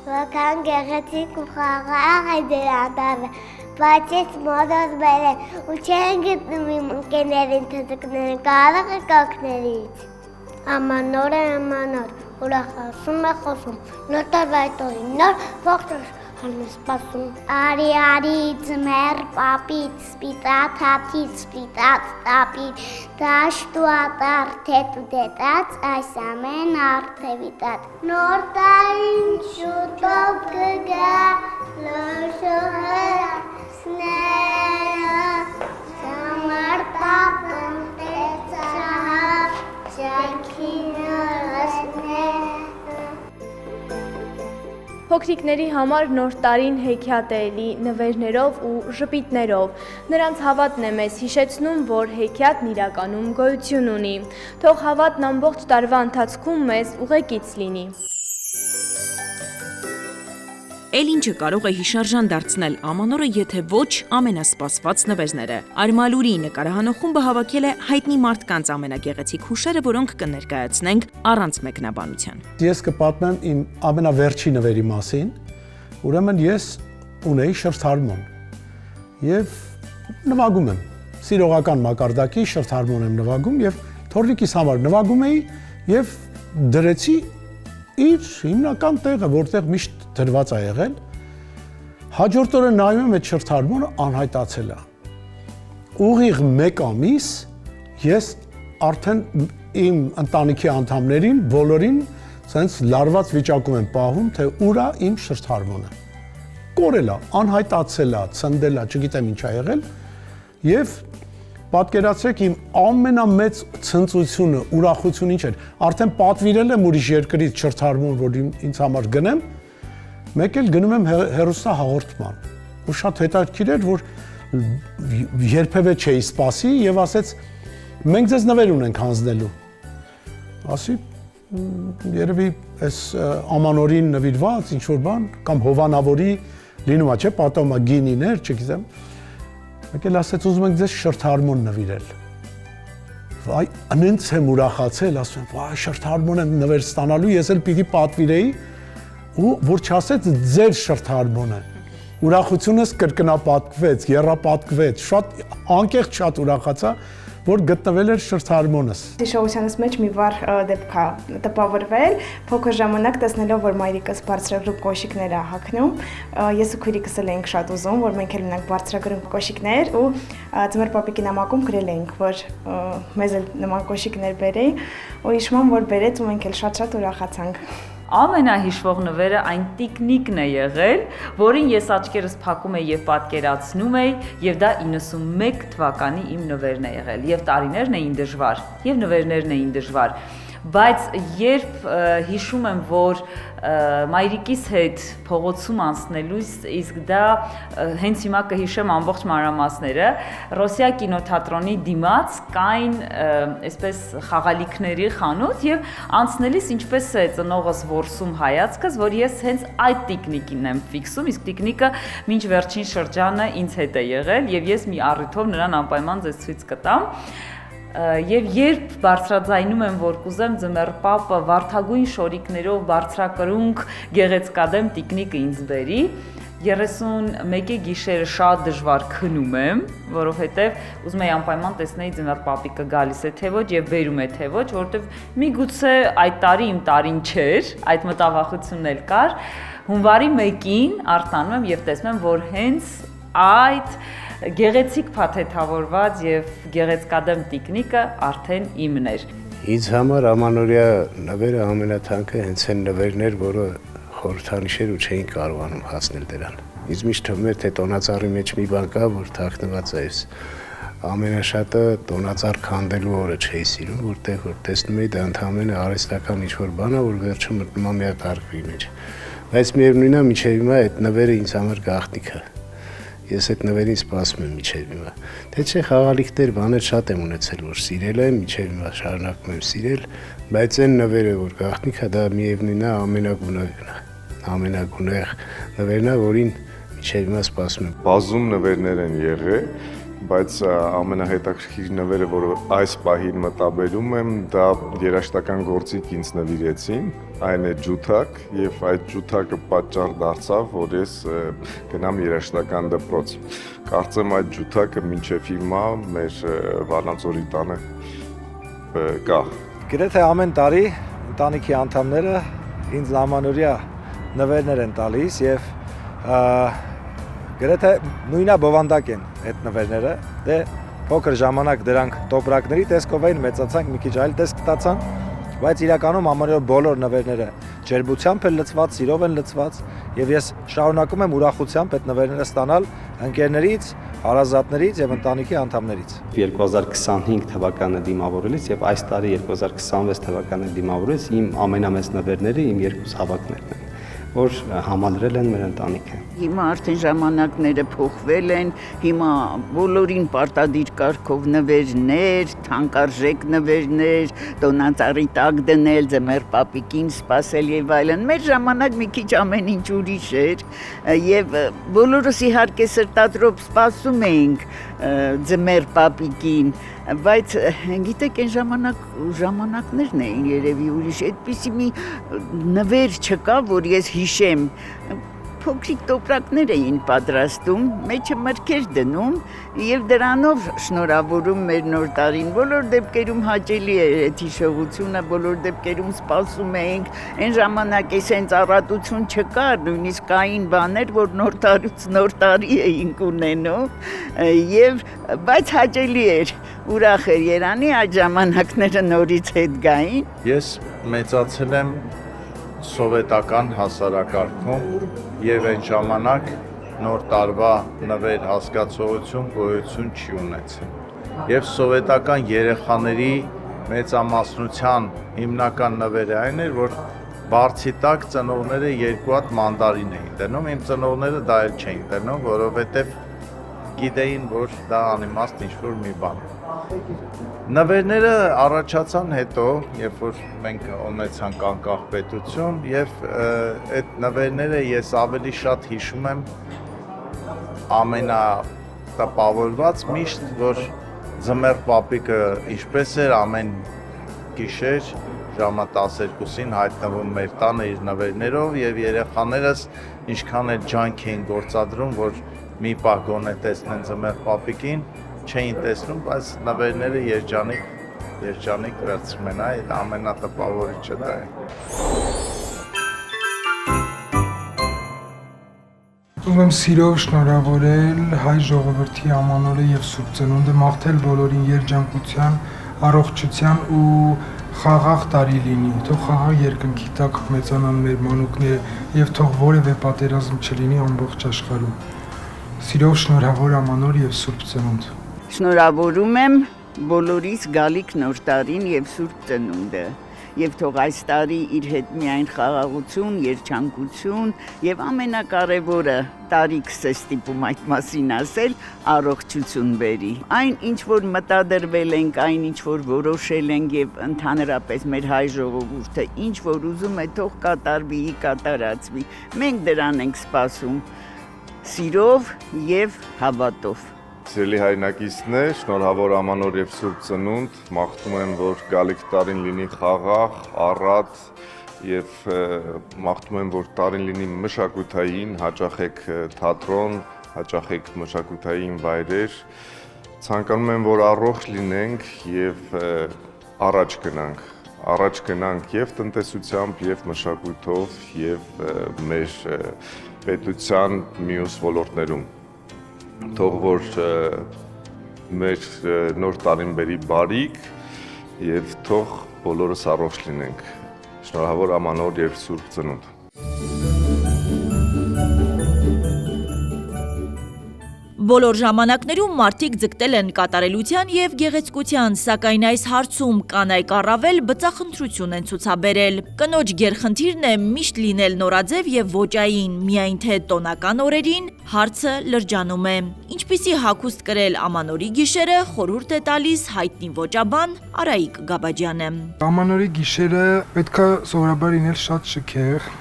որքան գեղեցիկ ու խաղաղ է դեր անտառը, բայց ես մոդոց բերել, ու չեն գտնում իմ ընկերներին թզուկներին, կարող եք օգներից։ Ամանոր է ամանոր, ուրախ ասում է խոսում, նոր տարվա հետոյին, նոր ողջ սպասում։ Արի ձմեր պապից, սպիտակ հատից, սպիտակ տապից, դաշտու ատար թետու դետած, այս ամեն արդևիտած։ Նոր տարին շուտով կգա, լոշողը սները, ձմեր պապն տեսավ, շանքին ասներ։ Փոքրիկների համար նոր տարին հեքիաթ է էլի նվերներով ու ժպիտներով։ Նրանց հավատն է մեզ հիշեցնում, որ հեքիաթն իրականում գոյություն ունի։ Թող հավատն ամբողջ տարվա ընթացքում մեզ ուղեկից լինի։ Էլ ինչը կարող է հիշարժան դարձնել ամանորը, եթե ոչ ամենասպասված նվերները։ Արմալուրի նկարահանող խումբը հավաքել է հայտնի մարդկանց ամենագեղեցիկ հուշերը, որոնք կներկայացնենք առանց մեկնաբանության։ Ես կպատմեմ իմ ամենավերջի նվերի մասին, ուրեմն ես ունեի շրթարմոն եւ նվագում եմ, սիրողական մակարդակի շրթարմոն եմ նվագում եւ թորնիկիս համար նվագում էի եւ դրեցի իր հիմնական տեղը, որտեղ միշտ դրված է եղել, հաջորդ օրը նայում եմ այդ շրթարմոնը անհայտացել է։ Ուղիղ 1 ամիս ես արդեն իմ ընտանիքի անդամներին, բոլորին սենց լարված վիճակում եմ պահում, թե ուր է իմ շրթարմոնը։ Կորել է, անհայտացել է, ցնդել է, չգիտեմ ինչ է եղել, եւ պատկերացրեք իմ ամենամեծ ցնծությունը, ուրախությունը ինչ էր։ Արդեն պատվիրել եմ ուրիշ երկրից շրթարմոն, որ ինձ համար գնեմ, մեկ էլ գնում եմ հեռուստահաղորդման։ Ու շատ հետաքրքիր էր, որ երբևէ չէի սպասի եւ ասեց մենք ձեզ նվեր ունենք հանձնելու։ Ասի երևի այս ամանորին նվիրված ինչ որ բան կամ հովանավորի լինում է, չէ, պատոմա գինիներ, չգիտեմ։ Եկել ասեց ուզում ենք ձեզ շրթարմոն նվիրել։ Վայ, անենց եմ ուրախացել, ասում եմ, վայ, շրթարմոն եմ նվեր ստանալու, ես էլ պիտի պատվիրեի, ու որ չասեց ձեր շրթարմոնը։ Ուրախությունս կրկնապատկվեց, եռապատկվեց, շատ անկեղծ շատ ուրախացա, որ գտնվել էր շրթարմոնս։ Հիշողությանս մեջ մի վառ դեպք է տպավորվել, փոքր ժամանակ տեսնելով, որ մայրիկս բարձրագրում կոշիկներ է հագնում, ես ու քույրիկս էլ էինք շատ ուզում, որ մենք էլ ունենք բարձրագրում կոշիկներ ու ձմեռ պապիկի նամակում գրել էինք, որ մեզ էլ նման կոշիկներ բերեի, ու հիշում որ բերեց ու մենք էլ շատ ուրախացանք։ Ամենահիշվող նվերը այն տիկնիկն է եղել, որին ես աչքերս փակում եի եւ պատկերացնում էի, եւ դա 91 թվականի իմ նվերն է եղել, եւ տարիներն էին դժվար, եւ նվերներն էին դժվար, բայց երբ հիշում եմ, որ մայրիկիս հետ փողոցում անցնելուց, իսկ դա հենց հիմա կհիշեմ ամբողջ մանրամասները, Ռոսիա կինոթատրոնի դիմաց կային այսպես խաղալիքների խանութ եւ անցնելիս ինչպես է ծնողս որսում հայացքս, որ ես հենց այդ տիկնիկին եմ ֆիքսում, իսկ տիկնիկը մինչ վերջին շրջանը ինձ հետ է եղել եւ ես մի առիթով նրան անպայման ձեզ ցույց կտամ։ Եվ երբ բարձրաձայնում եմ, որ կուզեմ ձմեռ պապը վարդագույն շորիկներով բարձրակրունկ գեղեցկադեմ տիկնիկը ինձ բերի, 31-ի գիշերը շատ դժվար քնում եմ, որովհետև ուզում եի անպայման տեսնեի ձմեռ պապիկը գալիս է թե ոչ եւ բերում է թե ոչ, որովհետև միգուցե այդ տարի իմ տարին չէր, այդ մտավախությունն էլ կար, հունվարի 1-ին արտանում եմ եւ տեսնում եմ, որ հենց այդ գեղեցիկ փաթեթավորված եւ գեղեցկադեմ տիկնիկը արդեն իմն էր։ Ինձ համար ամանորյա նվերը ամենաթանկը հենց այն նվերներ, որը խորհրդանիշեր ու չէին կարողանում հասնել դրան։ Ինձ միշտ թվում էր, թե տոնածառի մեջ մի բան կա, որ թաքնված է այս։ Ամենաշատը տոնածառ քանդելու օրը չէի սիրում, որտեղ որ տեսնում էի դա ընդհանրապես արհեստական ինչ-որ բան է, որ վերջում մտնում է մի հատ արկղի մեջ։ Բայց միևնույնն է, մինչև հիմա այդ նվերը ինձ համար գաղտնիք է։ Ես այդ նվերին սպասում եմ մինչև հիմա։ Թե չէ խաղալիքներ բաներ շատ եմ ունեցել, որ սիրել եմ, մինչև հիմա շարունակում եմ սիրել, բայց այն նվերը, որ գաղտնիք է, դա միևնույնն է ամենագունեղ նվերն է, որին մինչև հիմա սպասում եմ։ Բազում նվերներ են եղել, բայց ամենահետաքրքիր նվերը, որը այս պահին մտաբերում եմ, դա երաժշտական գործիք ինձ նվիրեցին, այն է ջութակ, եւ այդ ջութակը պատճառ դարձավ, որ ես գնամ երաժշտական դպրոց։ Կարծեմ այդ ջութակը մինչև հիմա մեր Վառնաձորի տանը կա։ Գրեթե ամեն տարի ընտանիքի անդամները ինձ ամանորյա նվերներ են տալիս եւ գրեթե նույնա բովանդակ են այդ նվերները, դե փոքր ժամանակ դրանք տոպրակների տեսքով էին, մեծացանք մի քիչ այլ տեսք ստացան, բայց իրականում ամենօր բոլոր նվերները ջերմությամբ են լցված, սիրով են լցված եւ ես շարունակում եմ ուրախությամբ այդ նվերները ստանալ ընկերներից, հարազատներից եւ ընտանիքի անդամներից։ 2025 թվականը դիմավորելիս եւ այս տարի 2026 թվականը դիմավորելիս իմ ամենամեծ նվերները իմ երկու հավաքներն են, որ համալրել են մեր ընտանիքը։ Հիմա արդեն ժամանակները փոխվել են, հիմա բոլորին պարտադիր կարգով նվերներ, թանկարժեք նվերներ, տոնածառի տակ դնել, ձմեռ պապիկին սպասել եւ այլն։ Մեր ժամանակ մի քիչ ամեն ինչ ուրիշ էր եւ բոլորս իհարկե սրտադրով սպասում էինք ձմեռ պապիկին, բայց գիտեք այն ժամանակներն էին երևի ուրիշ, այդպիսի մի նվեր չկա, որ ես հիշեմ, փոքրիկ տոպրակներ էին պատրաստում, մեջը մրգեր դնում եւ դրանով շնորհավորում մեր նոր տարին։ Բոլոր դեպքերում հաճելի էր այդ հիշողությունը, բոլոր դեպքերում սպասում էինք, այն ժամանակ էսենց առատություն չկար, նույնիսկ կային բաներ, որ նոր տարուց նոր տարի էինք ունենում եւ բայց հաճելի էր, ուրախ էր Երանի այդ ժամանակները նորից հետ գային։ Ես մեծացել եմ սովետական հասարակարգում եւ այն ժամանակ նոր տարվա նվեր հասկացողություն գոյություն չի ունեցել։ Եվ սովետական երեխաների մեծամասնության հիմնական նվերը այն էր, որ բարձի տակ ծնողները երկու հատ մանդարին էին դնում, իմ ծնողները դա էլ չէին դնում, որովհետեւ գիտեին, որ դա անիմաստ ինչ-որ մի բան է։ Նվերները առաջացան հետո, երբ որ մենք ունեցանք անկախ պետություն եւ այդ նվերները ես ավելի շատ հիշում եմ ամենատպավորված միշտ, որ Ձմեռ պապիկը ինչպես էր ամեն գիշեր ժամը 12-ին հայտնվում մեր տանը իր նվերներով եւ երեխաներս ինչքան էլ ջանք էին գործադրում, որ մի պահ գոնե տեսնեն Ձմեռ պապիկին, չէին տեսնում, բայց նվերները երջանիկ վերցնում են, այդ ամենատպավորիչը դա է։ Ուզում եմ սիրով շնորհավորել հայ ժողովրդի ամանորը եւ Սուրբ Ծնունդը, մաղթել բոլորին երջանկության, առողջության ու խաղաղ տարի լինի, թող խաղաղ երկնքի տակ մեծանան մեր մանուկները եւ թող որևէ պատերազմ չլինի ամբողջ աշխարհում։ Սիրով շնորհավոր ամանոր եւ Սուրբ Ծնունդ։ Շնորհավորում եմ բոլորիս գալիք նոր տարին եւ Սուրբ Ծնունդը եւ թող այս տարի իր հետ միայն խաղաղություն, երջանկություն եւ ամենակարևորը տարիքս է ստիպում այդ մասին ասել, առողջություն բերի։ Այն ինչ որ մտադրվել ենք, այն ինչ որ որոշել ենք եւ ընդհանրապես մեր հայ ժողովուրդը ինչ որ ուզում է, թող կատարվի, կատարածվի։ Մենք դրան ենք սպասում սիրով եւ հավատով։ Սիրելի հայրենակիցներ, շնորհավոր ամանոր եւ Սուրբ Ծնունդ, մաղթում եմ, որ գալիք տարին լինի խաղաղ, առատ եւ մաղթում եմ, որ տարին լինի մշակութային, հաճախեք թատրոն, հաճախեք մշակութային վայրեր։ Ցանկանում եմ, որ առողջ լինենք եւ առաջ գնանք եւ տնտեսությամբ, եւ մշակույթով, եւ մեր պետության մյուս ոլորտներում։ Թող որ մեր նոր տարին բերի բարիք եւ թող բոլորս առողջ լինենք։ Շնորհավոր ամանոր եւ Սուրբ Ծնունդ։ Բոլոր ժամանակներում մարդիկ ձգտել են կատարելության եւ գեղեցկության, սակայն այս հարցում կանայք առավել բծախնդրություն են ցուցաբերել։ Կնոջ գերխնդիրն է միշտ լինել նորաձև եւ ոճային, միայն թե տոնական օրերին հարցը լրջանում է։ Ինչպիսի հագուստ կրել ամանորի գիշերը խորհուրդ է տալիս հայտնի ոճաբան Արայիկ Գաբաջյանը։ Ամանորի գիշերը պետքա սովորաբար լինել շատ շքեղ,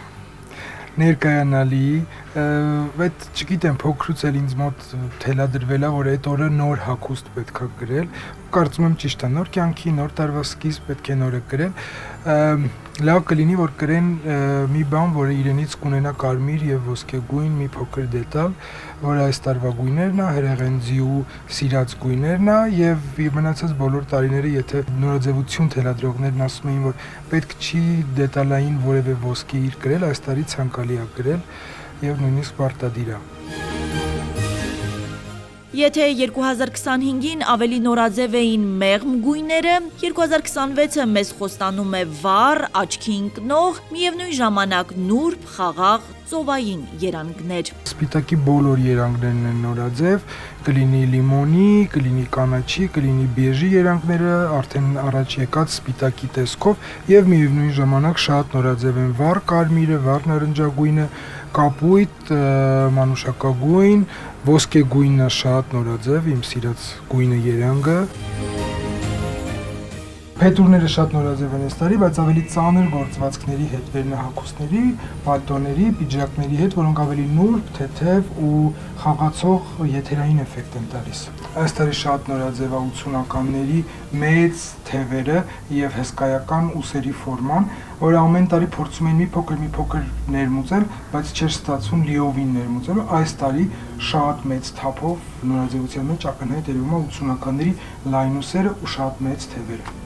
ներկայանալի, այդ չգիտեմ, փոքրուց էլ ինձ մոտ թելադրվել է, որ այդ օրը նոր հագուստ պետքա կրել, կարծում եմ ճիշտ է, նոր կյանքի, նոր տարվա սկիզբ պետք է նորը կրել, լավ կլինի, որ կրեն մի բան, որը իրենից կունենա կարմիր եւ ոսկեգույն մի փոքր դետալ, որը այս տարվա գույներն է, հրեղենձի ու սիրած գույներն է եւ մնացած բոլոր տարիները, եթե նորաձևություն թելադրողներն ասում էին, որ պետք չի դետալային որևէ ոսկի իր կրել, այս տարի ցանկալի է կրել եւ նույնիսկ պարտադիր է։ Եթե 2025-ին ավելի նորաձև էին մեղմ գույները, 2026-ը մեզ խոստանում է վառ, աչքի ընկնող, միևնույն ժամանակ նուրբ, խաղաղ, ծովային երանգներ։ Սպիտակի բոլոր երանգներն են նորաձև, կլինի լիմոնի, կլինի կանաչի, կլինի բեժի երանգները, արդեն առաջ եկած սպիտակի տեսքով եւ միևնույն ժամանակ շատ նորաձև են վառ կարմիրը, վառ նարնջագույնը, կապույտ, մանուշակագույն, ոսկեգույնը շատ նորաձև, իմ սիրած գույնը երանգը։ Փետուրները շատ նորաձև են այս տարի, բայց ավելի ծանր գործվածքների հետ, վերնահագուստների, պալտոների, պիջակների հետ, որոնք ավելի նուրբ, թեթև ու խաղացող եթերային էֆեկտ են տալիս։ Այս տարի շատ նորաձև է 80-ականների մեծ թևերը եւ հսկայական ուսերի ֆորման, որը ամեն տարի փորձում են մի փոքր ներմուծել, բայց չէր ստացվում լիովին ներմուծել։ Այս տարի շատ մեծ թափով նորաձևության մեջ ակնհայտ երևում է 80-ականների լայն ուսերը ու շատ մեծ թևերը։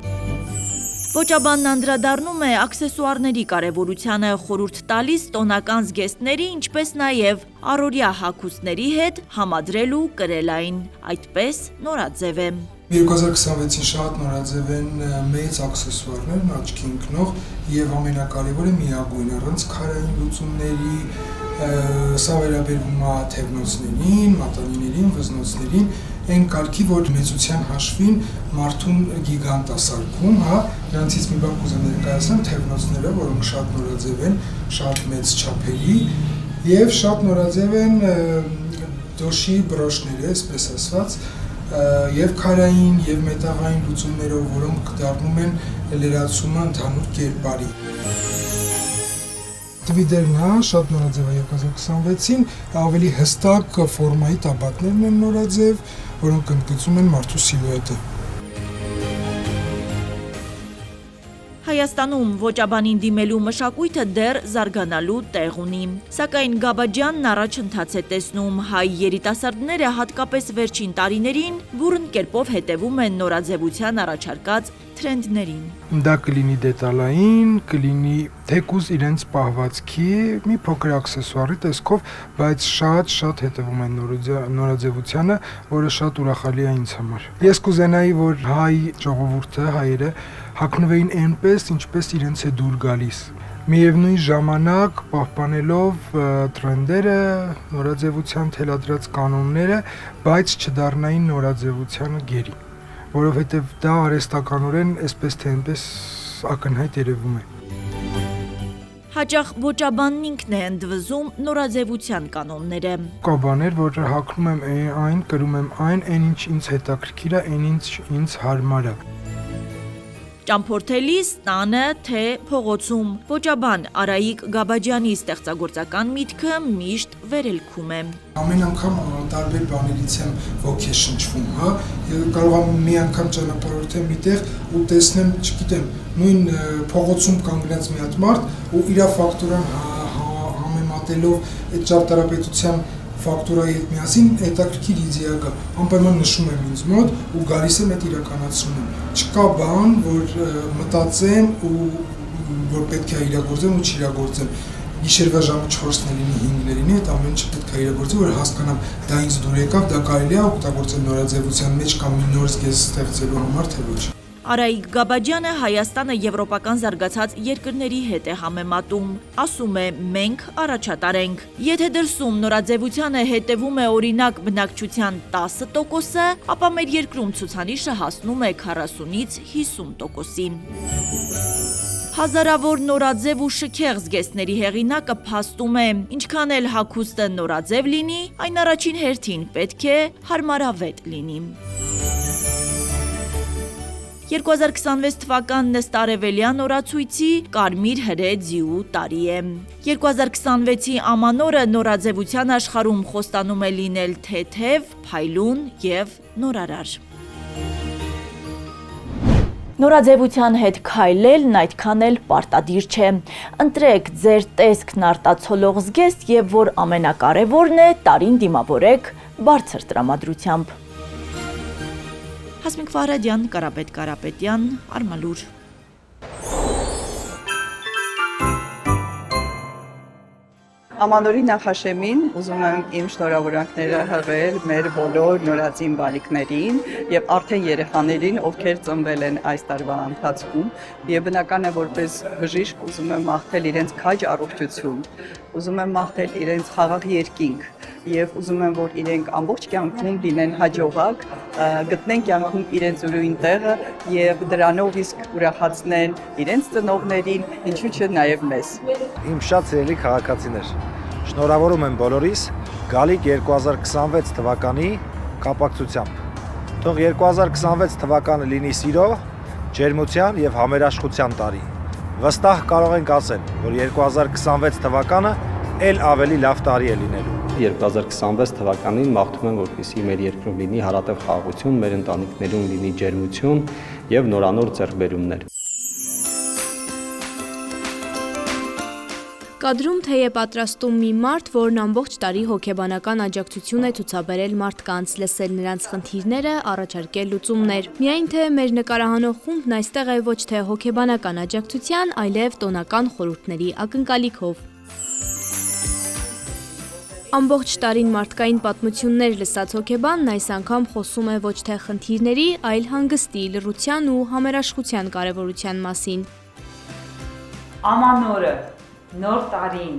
Ոճաբանն անդրադառնում է աքսեսուարների կարևորությանը, խորհուրդ տալիս տոնական զգեստների, ինչպես նաև առօրյա հագուստների հետ համադրել ու կրել այն, այդպես նորաձև է։ 2026-ին շատ նորաձև են մեծ աքսեսուարներ, աչքի ընկնող եւ ամենակարևորը միագույն առանց քարային լուծումների, սա վերաբերվում է թևնոցներին, մատանիներին, վզնոցներին, այն կարգի, որ մեծության հաշվին մարդուն գիգանտ է սարքում, հա, նրանցից մի բան կուզեմ ներկայացնել, թևնոցները, որոնք շատ նորաձև են, շատ մեծ չափերի եւ շատ նորաձև են դոշի բրոշները, այսպես ասված, եւ քարային եւ մետաղային լուծումներով, որոնք դառնում են լրացումը ընդհանուր կերպարի։ Տվիդերն շատ նորաձև է 2026-ին, ավելի հստակ ֆորմայի տաբատներն են նորաձև, որոնք ընդգծում են մարդու սիլուետը։ Հայաստանում ոճաբանին դիմելու մշակույթը դեռ զարգանալու տեղ ունի, սակայն Գաբաջյանն առաջընթաց է տեսնում, հայ երիտասարդները հատկապես վերջին տարիներին բուռն կերպով հետևում են նորաձևության առաջարկած թրենդներին։ Դա կլինի դետալային, կլինի թեկուզ իրենց պահվածքի մի փոքր աքսեսուարի տեսքով, բայց շատ հետևում են նորաձևությանը, որը շատ ուրախալի է ինձ համար։ Ես կուզենայի, որ հայ ժողովուրդը, հայերը հագնվեին այնպես, ինչպես իրենց է դուր գալիս։ Միևնույն ժամանակ պահպանելով թրենդերը, նորաձևության թելադրած կանոնները, բայց չդառնային նորաձևությանը գերի, որովհետև դա արհեստականորեն այսպես թե այնպես ակնհայտ երևում է։ Հաճախ ոճաբանն ինքն է ընդվզում նորաձևության կանոնները։ Կա բաներ, որ հագնում եմ այն, կրում եմ այն ինչ ինձ հետաքրքիր է, այն ինչ ինձ հարմար է։ Ճամփորդելիս, տանը, թե փողոցում, ոճաբան Արայիկ Գաբաջյանի ստեղծագործական միտքը միշտ վերելքում է։ Ամեն անգամ տարբեր բաներից եմ ոգեշնչվում, հա, կարող եմ մի անգամ ճանապարհորդեմ միտեղ ու տեսնեմ, չգիտեմ, նույն փողոցում կանգնած մի հատ մարդ ու իր ֆակտորան համեմատելով այդ ճարտարապետության ֆակտորայի հետ միասին հետաքրքիր իդեա կա, անպայման նշում եմ ինձ մոտ ու գալիս եմ այդ իրականացնում եմ։ Չկա բան, որ մտածեմ ու որ պետք է իրագործեմ ու չիրագործեմ։ Գիշերվա ժամը 4-ն է լինի, 5-ն է լինի, այդ ամեն ինչը պետք է իրագործի, որ հասկանամ դա ինձ դուր եկավ, դա կարելի է օգտագործել նորաձևության մեջ կամ մի նոր զգեզ ստեղծելու համար, թե ոչ։ Արայիկ Գաբաջյանը Հայաստանը եվրոպական զարգացած երկրների հետ է համեմատում, ասում է մենք առաջատար ենք։ Եթե դրսում նորաձևությանը հետևում է օրինակ բնակչության 10%-ը, ապա մեր երկրում ցուցանիշը հասնում է 40-ից 50%-ի։ Հազարավոր նորաձև ու շքեղ զգեստների հեղինակը փաստում է, ինչքան էլ հագուստը նորաձև լինի, այն առաջին հերթին պետք է հարմարավետ լինի։ 2026 թվականն ըստ Արևելյան օրացույցի կարմիր հրե ձիու տարի է։ 2026-ի ամանորը նորաձևության աշխարհում խոստանում է լինել թեթև, փայլուն եւ նորարար։ Նորաձևության հետ քայլելն այդքան էլ պարտադիր չէ։ Ընտրեք ձեր տեսքն արտացոլող զգեստ եւ որ ամենակարևորն է, տարին դիմավորեք բարձր տրամադրությամբ։ Հասմիկ Ֆարադյան, Կարապետ Կարապետյան, Արմալուր։ Ամանորի նախաշեմին ուզում եմ իմ շնորհավորանքները հղել մեր բոլոր նորածին բալիկներին եւ արդեն երեխաներին, ովքեր ծնվել են այս տարվա ընթացքում, եւ բնական է որպես բժիշկ ուզում եմ մաղթել իրենց քաջ առողջություն, ուզում եմ մաղթել իրենց խաղաղ երկինք եւ ուզում եմ որ իրենք ամբողջ կյանքում լինեն հաջողակ, գտնեն կյանքում իրենց ուրույն տեղը եւ դրանով իսկ ուրախացնեն իրենց ծնողներին, ինչու՞ չէ նաեւ մեզ։ Իմ շատ սիրելի քաղաքացիներ, շնորհավորում եմ բոլորիս գալիք 2026 թվականի կապակցությամբ։ Թող 2026 թվականը լինի սիրո, ջերմության եւ համերաշխության տարի։ Վստահ կարող ենք ասել, որ 2026 թվականը էլ ավելի լավ տարի է լինելու։ 2026 թվականին մաղթում եմ, որպեսզի մեր երկրում լինի հարատև խաղաղություն, մեր ընտանիքներում լինի ջերմություն եւ նորանոր ձեռքբերումներ։ Կադրում թե է պատրաստում մի մարդ, որն ամբողջ տարի հոգեբանական աջակցություն է ցուցաբերել մարդկանց, լսել նրանց խնդիրները, առաջարկել լուծումներ։ Միայն թե մեր նկարահանող խումբն այստեղ է ոչ թե հոգեբանական աջակցության, այլև տոնական խորհուրդների ակնկալիքով։ Ամբողջ տարին մարդկային պատմություններ լսած հոգեբանն այս անգամ խոսում է ոչ թե խնդիրների, այլ հանգստի, լռության ու համերաշխության կարևորության մասին։ Ամանորը, նոր տարին,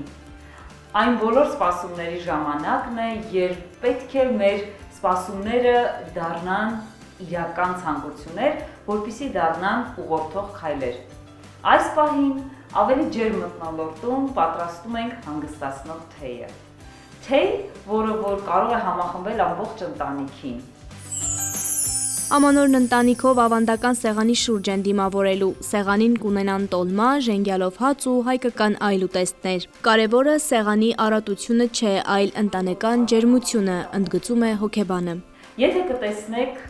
այն բոլոր սպասումների ժամանակն է, երբ պետք է մեր սպասումները դառնան իրական ցանկություններ, որպեսզի դառնան ուղղորդող քայլեր։ Այս պահին ավելի ջերմ մթնոլորտում պատրաստում ենք հանգստացնող թեյը։ Թեյ, որը որ կարող է համախմբել ամբողջ ընտանիքին։ Ամանորն ընտանիքով ավանդական սեղանի շուրջ են դիմավորելու։ Սեղանին կունենան տոլմա, ժենգյալով հաց ու հայկական այլ ուտեստներ։ Կարևորը սեղանի առատությունը չէ, այլ ընտանեկան ջերմությունը, ընդգծում է հոգեբանը։ Եթե կտեսնեք,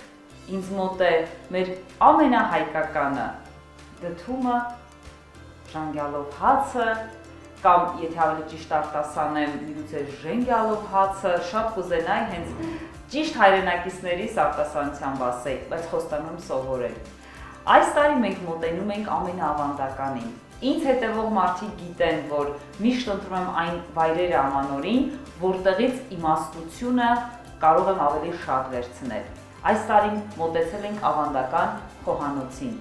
ինձ մոտ է մեր ամենահայկականը դդումը, ժենգյալով հացը, կամ եթե ավելի ճիշտ արտասանեմ, միգուցե ժենգյալով հացը, շատ կուզենայի հենց ճիշտ հայրենակիցներիս արտասանության վասեի, բայց խոստանում սովորել։ Այս տարի մենք մոտենում ենք ամենաավանդականին։ Ինձ հետևող մարդիկ գիտեն, որ միշտ ընտրում եմ այն վայրերը ամանորին, որտեղից իմաստությունը կարող եմ ավելի շատ վերցնել։ Այս տարի մոտեցել ենք ավանդական խոհանոցին։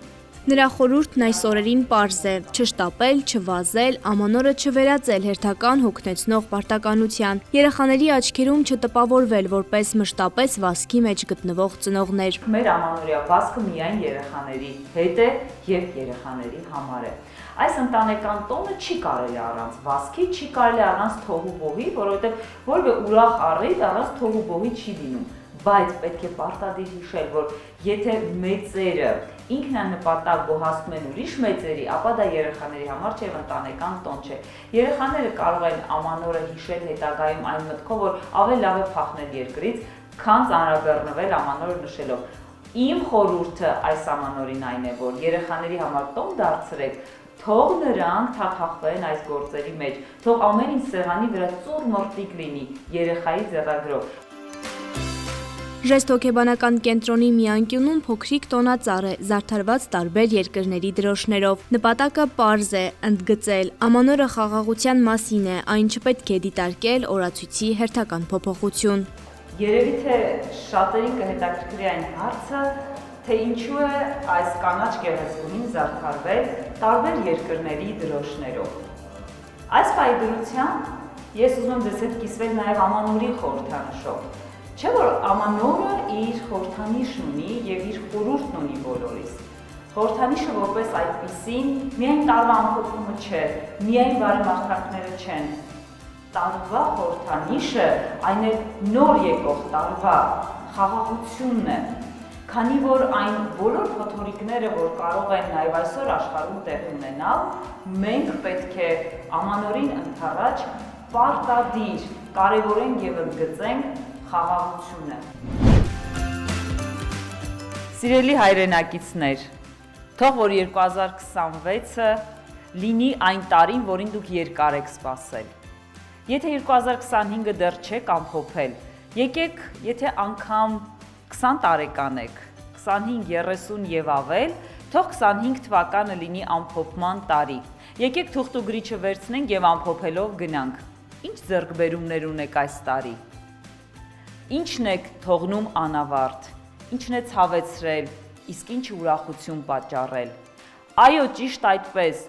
Նրա խորհուրդն այս օրերին պարզ է՝ չշտապել, չվազել, ամանորը չվերածել հերթական հոգնեցնող պարտականության, երեխաների աչքերում չտպավորվել որպես մշտապես վազքի մեջ գտնվող ծնողներ։ Մեր ամանորյա վազքը միայն երեխաների հետ է եւ երեխաների համար է։ Այս ընտանեկան տոնը չի կարելի առանց վազքի, չի կարելի առանց թողուբոհի, որովհետեւ որևէ ուրախ առիթ առանց թողուբոհի չի լինում։ Բայց պետք է պարտադիր հիշել, որ եթե մեծերը ինքնանպատակ գոհացնում են ուրիշ մեծերի, ապա դա երեխաների համար չէ, ընտանեկան տոն չէ։ Երեխաները կարող են ամանորը հիշել հետագայում այն մտքով, որ ավելի լավ է փախնել երկրից, քան ծանրաբեռնվել ամանորը նշելով։ Իմ խորհուրդը այս ամանորին այն է, որ երեխաների համար տոն դարձրեք, թող նրանք թափախվեն այս գործերի մեջ, թող ամեն ինչ սեղանի վրա ծուռ մրտիկ լինի երեխայի ձեռագրով։ Ժեստ հոգեբանական կենտրոնի մի անկյունում փոքրիկ տոնածառ է, զարդարված տարբեր երկրների դրոշներով։ Նպատակը պարզ է՝ ընդգծել, ամանորը խաղաղության մասին է, այն չպետք է դիտարկել օրացույցի հերթական փոփոխություն։ Երևի թե շատերին կհետաքրքրի այն հարցը, թե ինչու է այս կանաչ գեղեցկուհին զարդարվել տարբեր երկրների դրոշներով։ Այս պայդրությամբ ես ուզում եմ ձեզ հետ կիսվել նաև ամանորի խորհրդանշով։ Չէ՞ որ ամանորը իր խորհրդանիշն ունի եւ իր խորհուրդն ունի բոլորիս։ Խորհրդանիշը որպես այդպիսին միայն տարվա ամփոփումը չէ, միայն բարեմարդակները չեն։ Տարվա խորհրդանիշը այն է նոր եկող տարվա խաղաղությունն է, քանի որ այն բոլոր փոթորիկները, որ կարող են նաև այսօր աշխարհում տեղի ունենալ, մենք պետք է ամանորին ընդառաջ պարտադիր կարևորենք եւ ընդգծենք խաղաղությունը։ Սիրելի հայրենակիցներ, թող որ 2026-ը լինի այն տարին, որին դուք երկար եք սպասել։ Եթե 2025-ը դեռ չեք ամփոփել, եկեք, եթե անգամ 20 տարեկան եք, 25, 30 եւ ավել, թող 25 թվականը լինի ամփոփման տարի։ Եկեք թուղթ ու գրիչը վերցնենք եւ ամփոփելով գնանք։ Ինչ ձեռքբերումներ ունեք այս տարի։ Ինչն եք թողնում անավարտ, ինչն է ցավեցրել, իսկ ինչը ուրախություն պատճառել։ Այո, ճիշտ այդպես,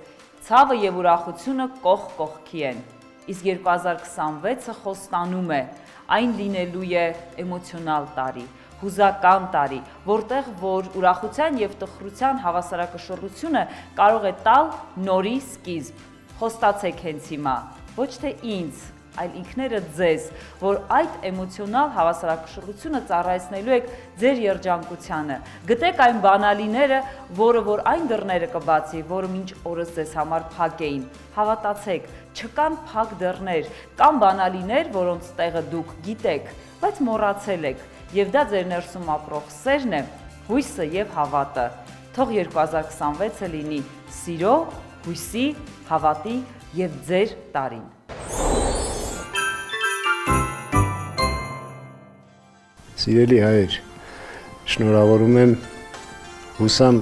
ցավը եւ ուրախությունը կողք կողքի են, իսկ 2026-ը խոստանում է, այն լինելու է էմոցիոնալ տարի, հուզական տարի, որտեղ որ ուրախության եւ տխրության հավասարակշռությունը կարող է տալ նորի սկիզբ։ Խոստացեք հենց հիմա, ոչ թե ինձ, այլ ինքներդ ձեզ, որ այդ էմոցիոնալ հավասարակշռությունը ծառայեցնելու եք ձեր երջանկությանը։ Գտեք այն բանալիները, որը որ այն դռները կբացի, որը մինչ օրս ձեզ համար փակ էին։ Հավատացեք, չկան փակ դռներ, կան բանալիներ, որոնց տեղը դուք գիտեք, բայց մոռացել եք, եւ դա ձեր ներսում ապրող սերն է, հույսը եւ հավատը։ Թող 2026-ը լինի սիրո, հույսի, հավատի եւ ձեր տարին։ Սիրելի հայր, շնորհավորում եմ, հուսամ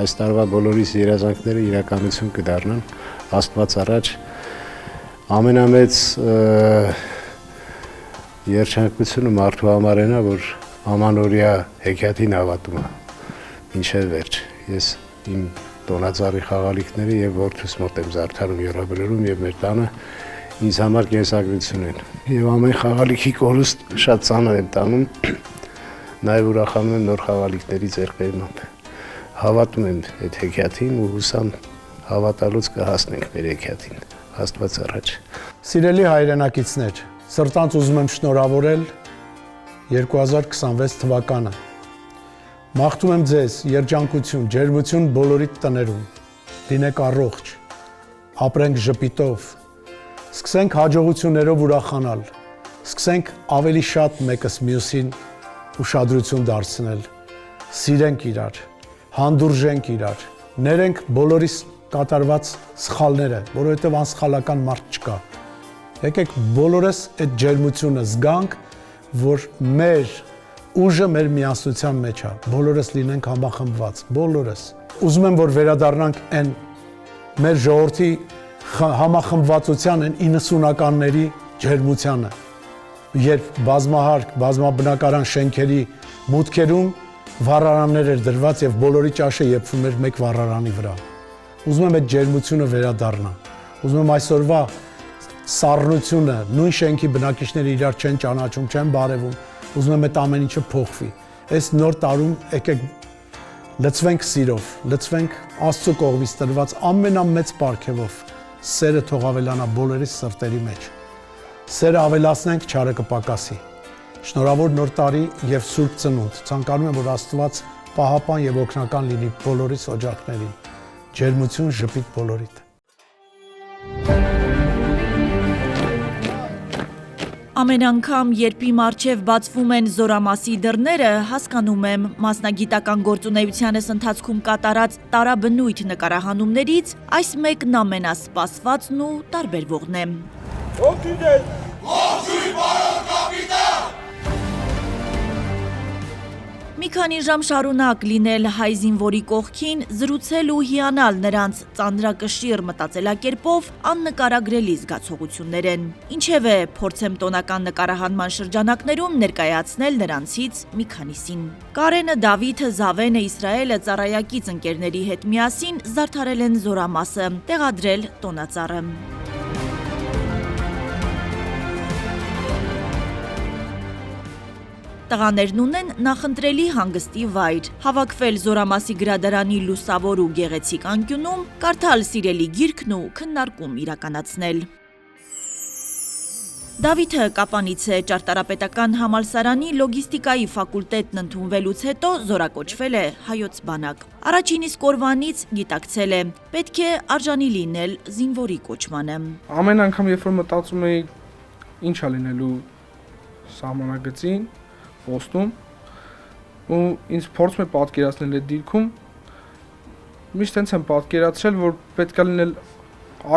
այս տարվա բոլորիս երազանքները իրականություն կդառնան, Աստված առաջ ամենամեծ երջանկությունը մարդու համար է, որ ամանորյա հեքիաթին հավատում է, մինչև վերջ։ Ես իմ տոնածառի խաղալիքները եւ որդուս մոտ եմ զարդարում յուրաբերում եւ մեր տանը ինձ համար կենսագրություն են։ Եվ ամեն խաղալիքի կորուստ շատ ծանր եմ տանում, նաև ուրախանում եմ նոր խաղալիքների ձեռքբերմամբ։ Հավատում եմ այդ հեքիաթին ու հուսամ հավատալուց կհասնենք մեր հեքիաթին։ Աստված առաջ։ Սիրելի հայրենակիցներ, սրտանց ուզում եմ շնորհավորել 2026 թվականը, Մաղթում եմ ձեզ երջանկություն, ջերմություն բոլորիդ տներում, լինեք առողջ, ապրենք ժպիտով, սկսենք հաջողություններով ուրախանալ, սկսենք ավելի շատ մեկս մյուսին ուշադրություն դարձնել, սիրենք իրար, հանդուրժենք իրար, ներենք բոլորիս կատարված սխալները, որովհետև անսխալական մարդ չկա։ Եկեք բոլորս այդ ջերմությունը զգանք, որ մեր ուժը մեր միասնության մեջ է, բոլորս լինենք համախմբված, բոլորս։ Ուզում եմ, որ վերադառնանք այն մեր ժողովրդի համախմբվածության այն 90-ականների ջերմությանը, երբ բազմահարկ, բազմաբնակարան շենքերի մուտքերում վառարաններ էր դրված եւ բոլորի ճաշը եփվում էր մեկ վառարանի վրա։ Ուզում եմ այդ ջերմությունը վերադառնա։ Ուզում եմ այսօրվա սառնությունը, նույն շենքի բնակիչները իրար չեն ճանաչում, չեն բարևում, ուզում եմ այդ ամեն ինչը փոխվի։ Այս նոր տարում եկեք լցվենք սիրով, լցվենք Աստծո կողմից տրված ամենամեծ պարգևով։ Սերը թող ավելանա բոլորի սրտերի մեջ։ Սերը ավելացնենք, չարը կպակասի։ Շնորհավոր նոր տարի եւ Սուրբ Ծնունդ։ Ցանկանում եմ, որ Աստված պահապան եւ օգնական լինի բոլորիս օջախներին։ Ջերմություն, ժպիտ բոլորիդ։ Ամեն անգամ, երբ իմ առջև բացվում են զորամասի դռները, հասկանում եմ մասնագիտական գործունեությանս ընթացքում կատարած տարաբնույթ նկարահանումներից այս մեկն ամենասպասվածն ու տարբերվողն է։ Մի քանի ժամ շարունակ լինել հայ զինվորի կողքին, զրուցել ու հիանալ նրանց ծանրակշիռ մտածելակերպով աննկարագրելի զգացողություններ են։ Ինչևէ, փորձեմ տոնական նկարահանման շրջանակներում ներկայացնել նրանցից մի քանիսին։ Կարենը, Դավիթը, Զավենը, Իսրայելը ծառայակից ընկերների հետ միասին զարդարել են զորամասը, տեղադրել տոնածառը։ Տղաներն ունեն նախընտրելի հանգստի վայր, հավաքվել զորամասի գրադարանի լուսավոր ու գեղեցիկ անկյունում, կարդալ սիրելի գիրքն ու քննարկում իրականացնել։ Դավիթը Կապանից է, ճարտարապետական համալսարանի լոգիստիկայի ֆակուլտետն ընդունվելուց հետո զորակոչվել է հայոց բանակ։ Առաջին իսկ օրվանից գիտակցել է, պետք է արժանի լինել զինվորի կոչմանը։ Ամեն անգամ, երբ որ մտածում էի ինչ է լինելու սահմանագծին, պոստում ու ինձ փորձում է պատկերացնել այդ դիրքում, միշտ հենց եմ պատկերացրել, որ պետք է լինել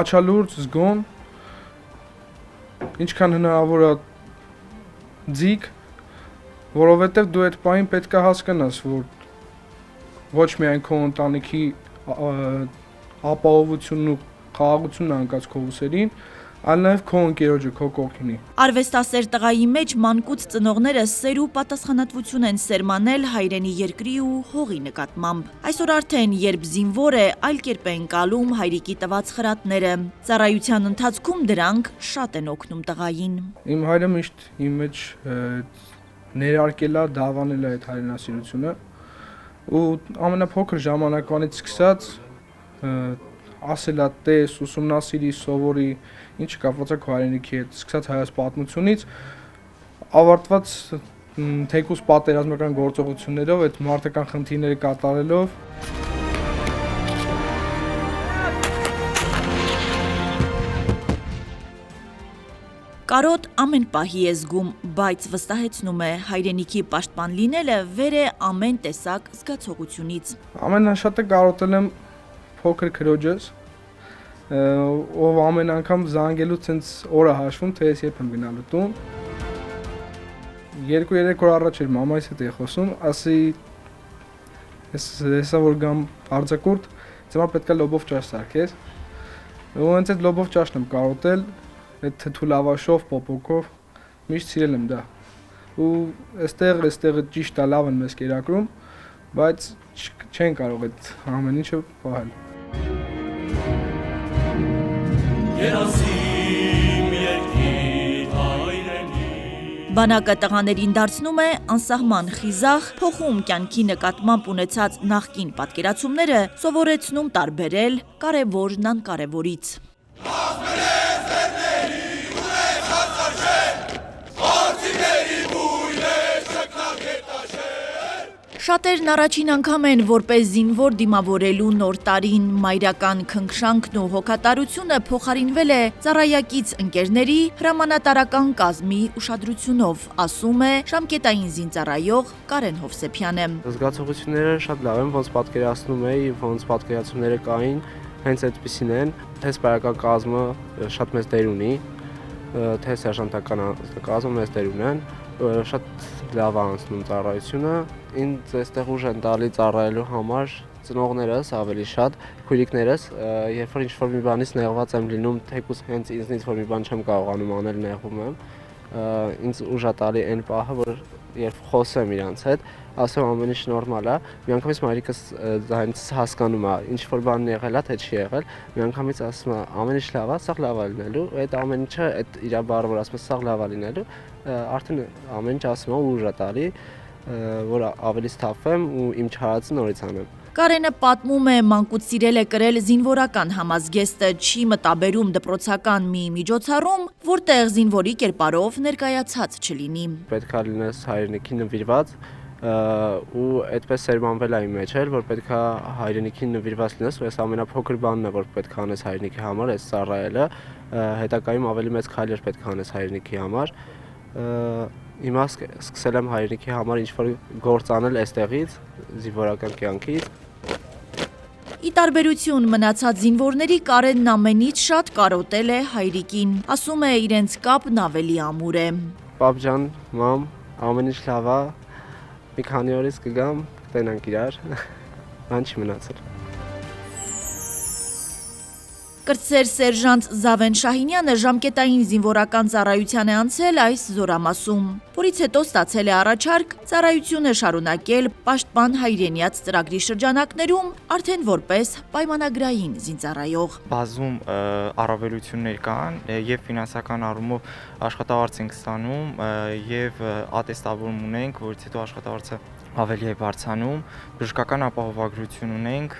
աչալուրջ, զգոն, ինչքան հնարավոր է ձիգ, որովհետև դու այդ պահին պետք է հասկանաս, որ ոչ միայն քո ընտանիքի ապահովությունն ու խաղաղությունն է ընկած քո ուսերին, այլ նաև քո ընկերոջը, քո կողքինի։ Արվեստասեր տղայի մեջ մանկուց ծնողները սեր ու պատասխանատվություն են սերմանել հայրենի երկրի ու հողի նկատմամբ։ Այսօր արդեն, երբ զինվոր է, այլ կերպ են ընկալում հայրիկի տված խրատները։ Ծառայության ընթացքում դրանք շատ են օգնում տղային։ Իմ հայրը միշտ իմ մեջ ներարկել է, դավանել է այդ հայրենասիրությունը ու ամենափոքր ժամանակվանից սկսած ասել է տես, ուսումնասիրի, սովորի, ինչը կապված է քո հայրենիքի հետ, սկսած հայոց պատմությունից, ավարտված թեկուզ պատերազմական գործողություններով, այդ մարտական խնդիրները կատարելով։ Կարոտ ամեն պահի է զգում, բայց վստահեցնում է, հայրենիքի պաշտպան լինելը վեր է ամեն տեսակ զգացողությունից։ Ամենաշատը կարոտել եմ փոքր քրոջս, ով ամեն անգամ զանգելուց հենց օրը հաշվում, թե ես երբ եմ գնալու տուն։ 2-3 օր առաջ էր մամայիս հետ էի խոսում, ասի հեսա որ գամ արձակուրդ, ձեզ պետք է լոբով ճաշ սարքես։ Ու հենց այդ լոբով ճաշն եմ կարոտել, այդ թթուլավաշով, պոպոկով, միշտ սիրել եմ դա։ Ու այստեղ ճիշտ է, լավ են մեզ կերակրում, բայց չեն կարող այդ ամեն ինչը պահել։ Բանակը տղաներին դարձնում է անսահման խիզախ, փոխում կյանքի նկատմամբ ունեցած նախկին պատկերացումները, սովորեցնում տարբերել կարևորն անկարևորից։ Շատերն առաջին անգամ են որպես զինվոր դիմավորելու նոր տարին, մայրական քնքշանքն ու հոգատարությունը փոխարինվել է ծառայակից ընկերների հրամանատարական կազմի ուշադրությունով, ասում է ժամկետային զինծառայող Կարեն Հովսեփյանը։ Զգացողությունները շատ լավ են, ոնց պատկերացնում էի, ոնց պատկերացումները կային, հենց այդպիսին են, թե սպայական կազմը շատ մեծ դեր ունի, թե սերժանտական կազմը մեծ դեր ունեն, շատ լավ անցնում ծառայությունը, ինձ այստեղ ուժ են տալի ծառայելու համար ծնողներս ավելի շատ, քույրիկներս, երբ որ ինչ-որ մի բանից նեղված եմ լինում, թեկուզ հենց ինձնից որ մի բան չեմ կարողանում անել, նեղվում եմ, ինձ ուժ է տալի այն պահը, որ երբ խոսեմ իրանց հետ, ասեմ ամեն ինչ նորմալ է, միանգամից մայրիկս դրանից հասկանում է, ինչ որ բան եղել է, թե չի եղել, միանգամից ասում է ամեն ինչ լավ է, սաղ լավ է լինելու, այդ ամեն ինչը, այդ իր բառը, որ ասում է սաղ լավ է լինելու, արդեն ամեն ինչ ասում է ու ուժ է տալի, որ ավելի սթափվեմ ու իմ չարածը նորից անեմ։ Կարենը պատմում է, մանկուց սիրել է կրել զինվորական համազգեստը, չի մտաբերում դպրոցական մի միջոցառում, որտեղ զինվորի կերպարով ներկայացած չլինի։ Պետք է լինես հայրենիքի նվիրված ու այդպես սերմանվել է իմ մեջ էլ, որ պետք է հայրենիքին նվիրված լինես, ու այս ամենափոքր բանն է, որ պետք է անես հայրենիքի համար, այս ծառայելը, հետագայում ավելի մեծ քայլեր պետք է անես հայրենիքի համար։ Հիմա սկսել եմ հայրենիքի համար ինչ-որ գործ անել այստեղից, զինվորական կյանքից։ Ի տարբերություն մնացած զինվորների Կարենն ամենից շատ կարոտել է հայրիկին, ասում է իրենց կապն ավելի ամուր է։ Պապ ջան, մամ, ամեն ինչ լավ է, մի քանի օրից կգամ, կտենանք իրար, բան չի մնացել։ Կրտսեր սերժանտ Զավեն Շահինյանը ժամկետային զինվորական ծառայության է անցել այս զորամասում, որից հետո ստացել է առաջարկ ծառայությունը շարունակել Պաշտպան հայրենյաց ծրագրի շրջանակներում արդեն որպես պայմանագրային զինծառայող։ Բազում առավելություններ կան եւ ֆինանսական առումով աշխատավարձ ենք ստանում եւ ատեստավորում ունենք, որից հետո աշխատավարձը ավելի է բարձրանում, բժշկական ապահովագրություն ունենք,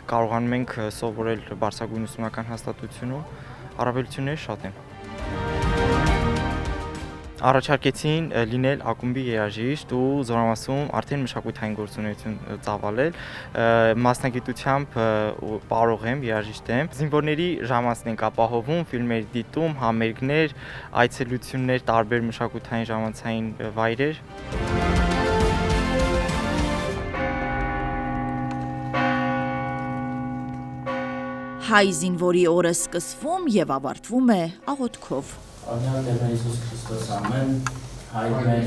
կարողանում ենք սովորել բարձրագույն ուսումնական հաստատությունում, առավելությունները շատ են։ Առաջարկեցին լինել ակումբի երաժիշտ ու զորամասում արդեն մշակութային գործունեություն ծավալել, մասնագիտությամբ պարող եմ, երաժիշտ եմ։ Զինվորների ժամանցն ենք ապահովում, ֆիլմերի դիտում, համերգներ, այցելություններ, տարբեր մշակութային ժամանցային վայրեր։ Հայ զինվորի օրը սկսվում եւ ավարտվում է աղոթքով։ Անյալ Տեր Հիսուս Քրիստոս ամեն, հայր մեր,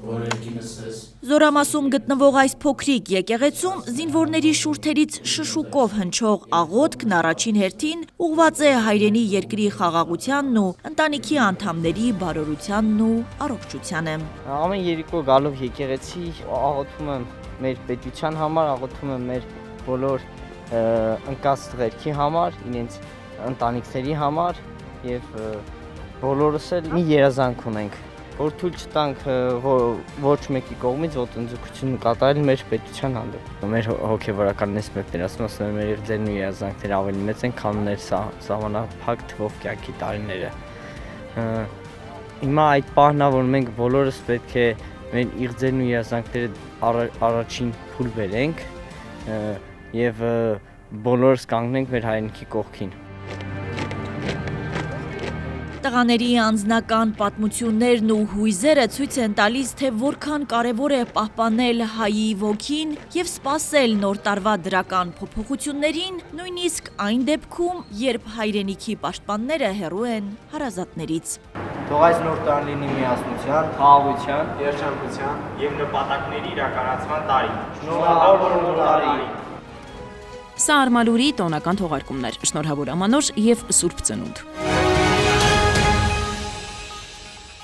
որ երկինս ես։ Զորամասում գտնվող այս փոքրիկ եկեղեցում զինվորների շուրթերից շշուկով հնչող աղոթքն առաջին հերթին ուղղված է հայրենի երկրի խաղաղությանն ու ընտանիքի անդամների բարօրությանն ու առողջությանը։ Ամեն երեկո գալով եկեղեցի աղոթում եմ մեր պետության համար, աղոթում եմ մեր բոլոր ընկած տղերքի համար, իրենց ընտանիքների համար եւ բոլորս էլ մի երազանք ունենք, որ թույլ չտանք ոչ մեկի կողմից ոտնձգություն կատարել մեր պետության հանդեպ։ Մեր հոգեվորական նեսմերներ ասում են մեր ձերն ու երազանքները ավելի մեծ են, քան մեր սահմանափակ թվով կյանքի տարիները։ Հիմա այդ պահն է, որ մենք բոլորս պետք է մեր իղձերն ու երազանքները առաջին փուլ բերենք եւ բոլորս կանգնենք մեր հայրենիքի կողքին։ Տղաների անձնական պատմություններն ու հույզերը ցույց են տալիս, թե որքան կարևոր է պահպանել հայի ոգին եւ սպասել նոր տարվա դրական փոփոխություններին, նույնիսկ այն դեպքում, երբ հայրենիքի պաշտպանները հեռու են հարազատներից։ Թող այս նոր տարին լինի միասնության, խաղաղության, երջանկության եւ նպատակների իրականացման տարի։ Շնորհավոր նոր տարի։ Սա Արմալուրի տոնական թողարկումներ, շնորհավոր Ամանոր եւ Սուրբ Ծնունդ։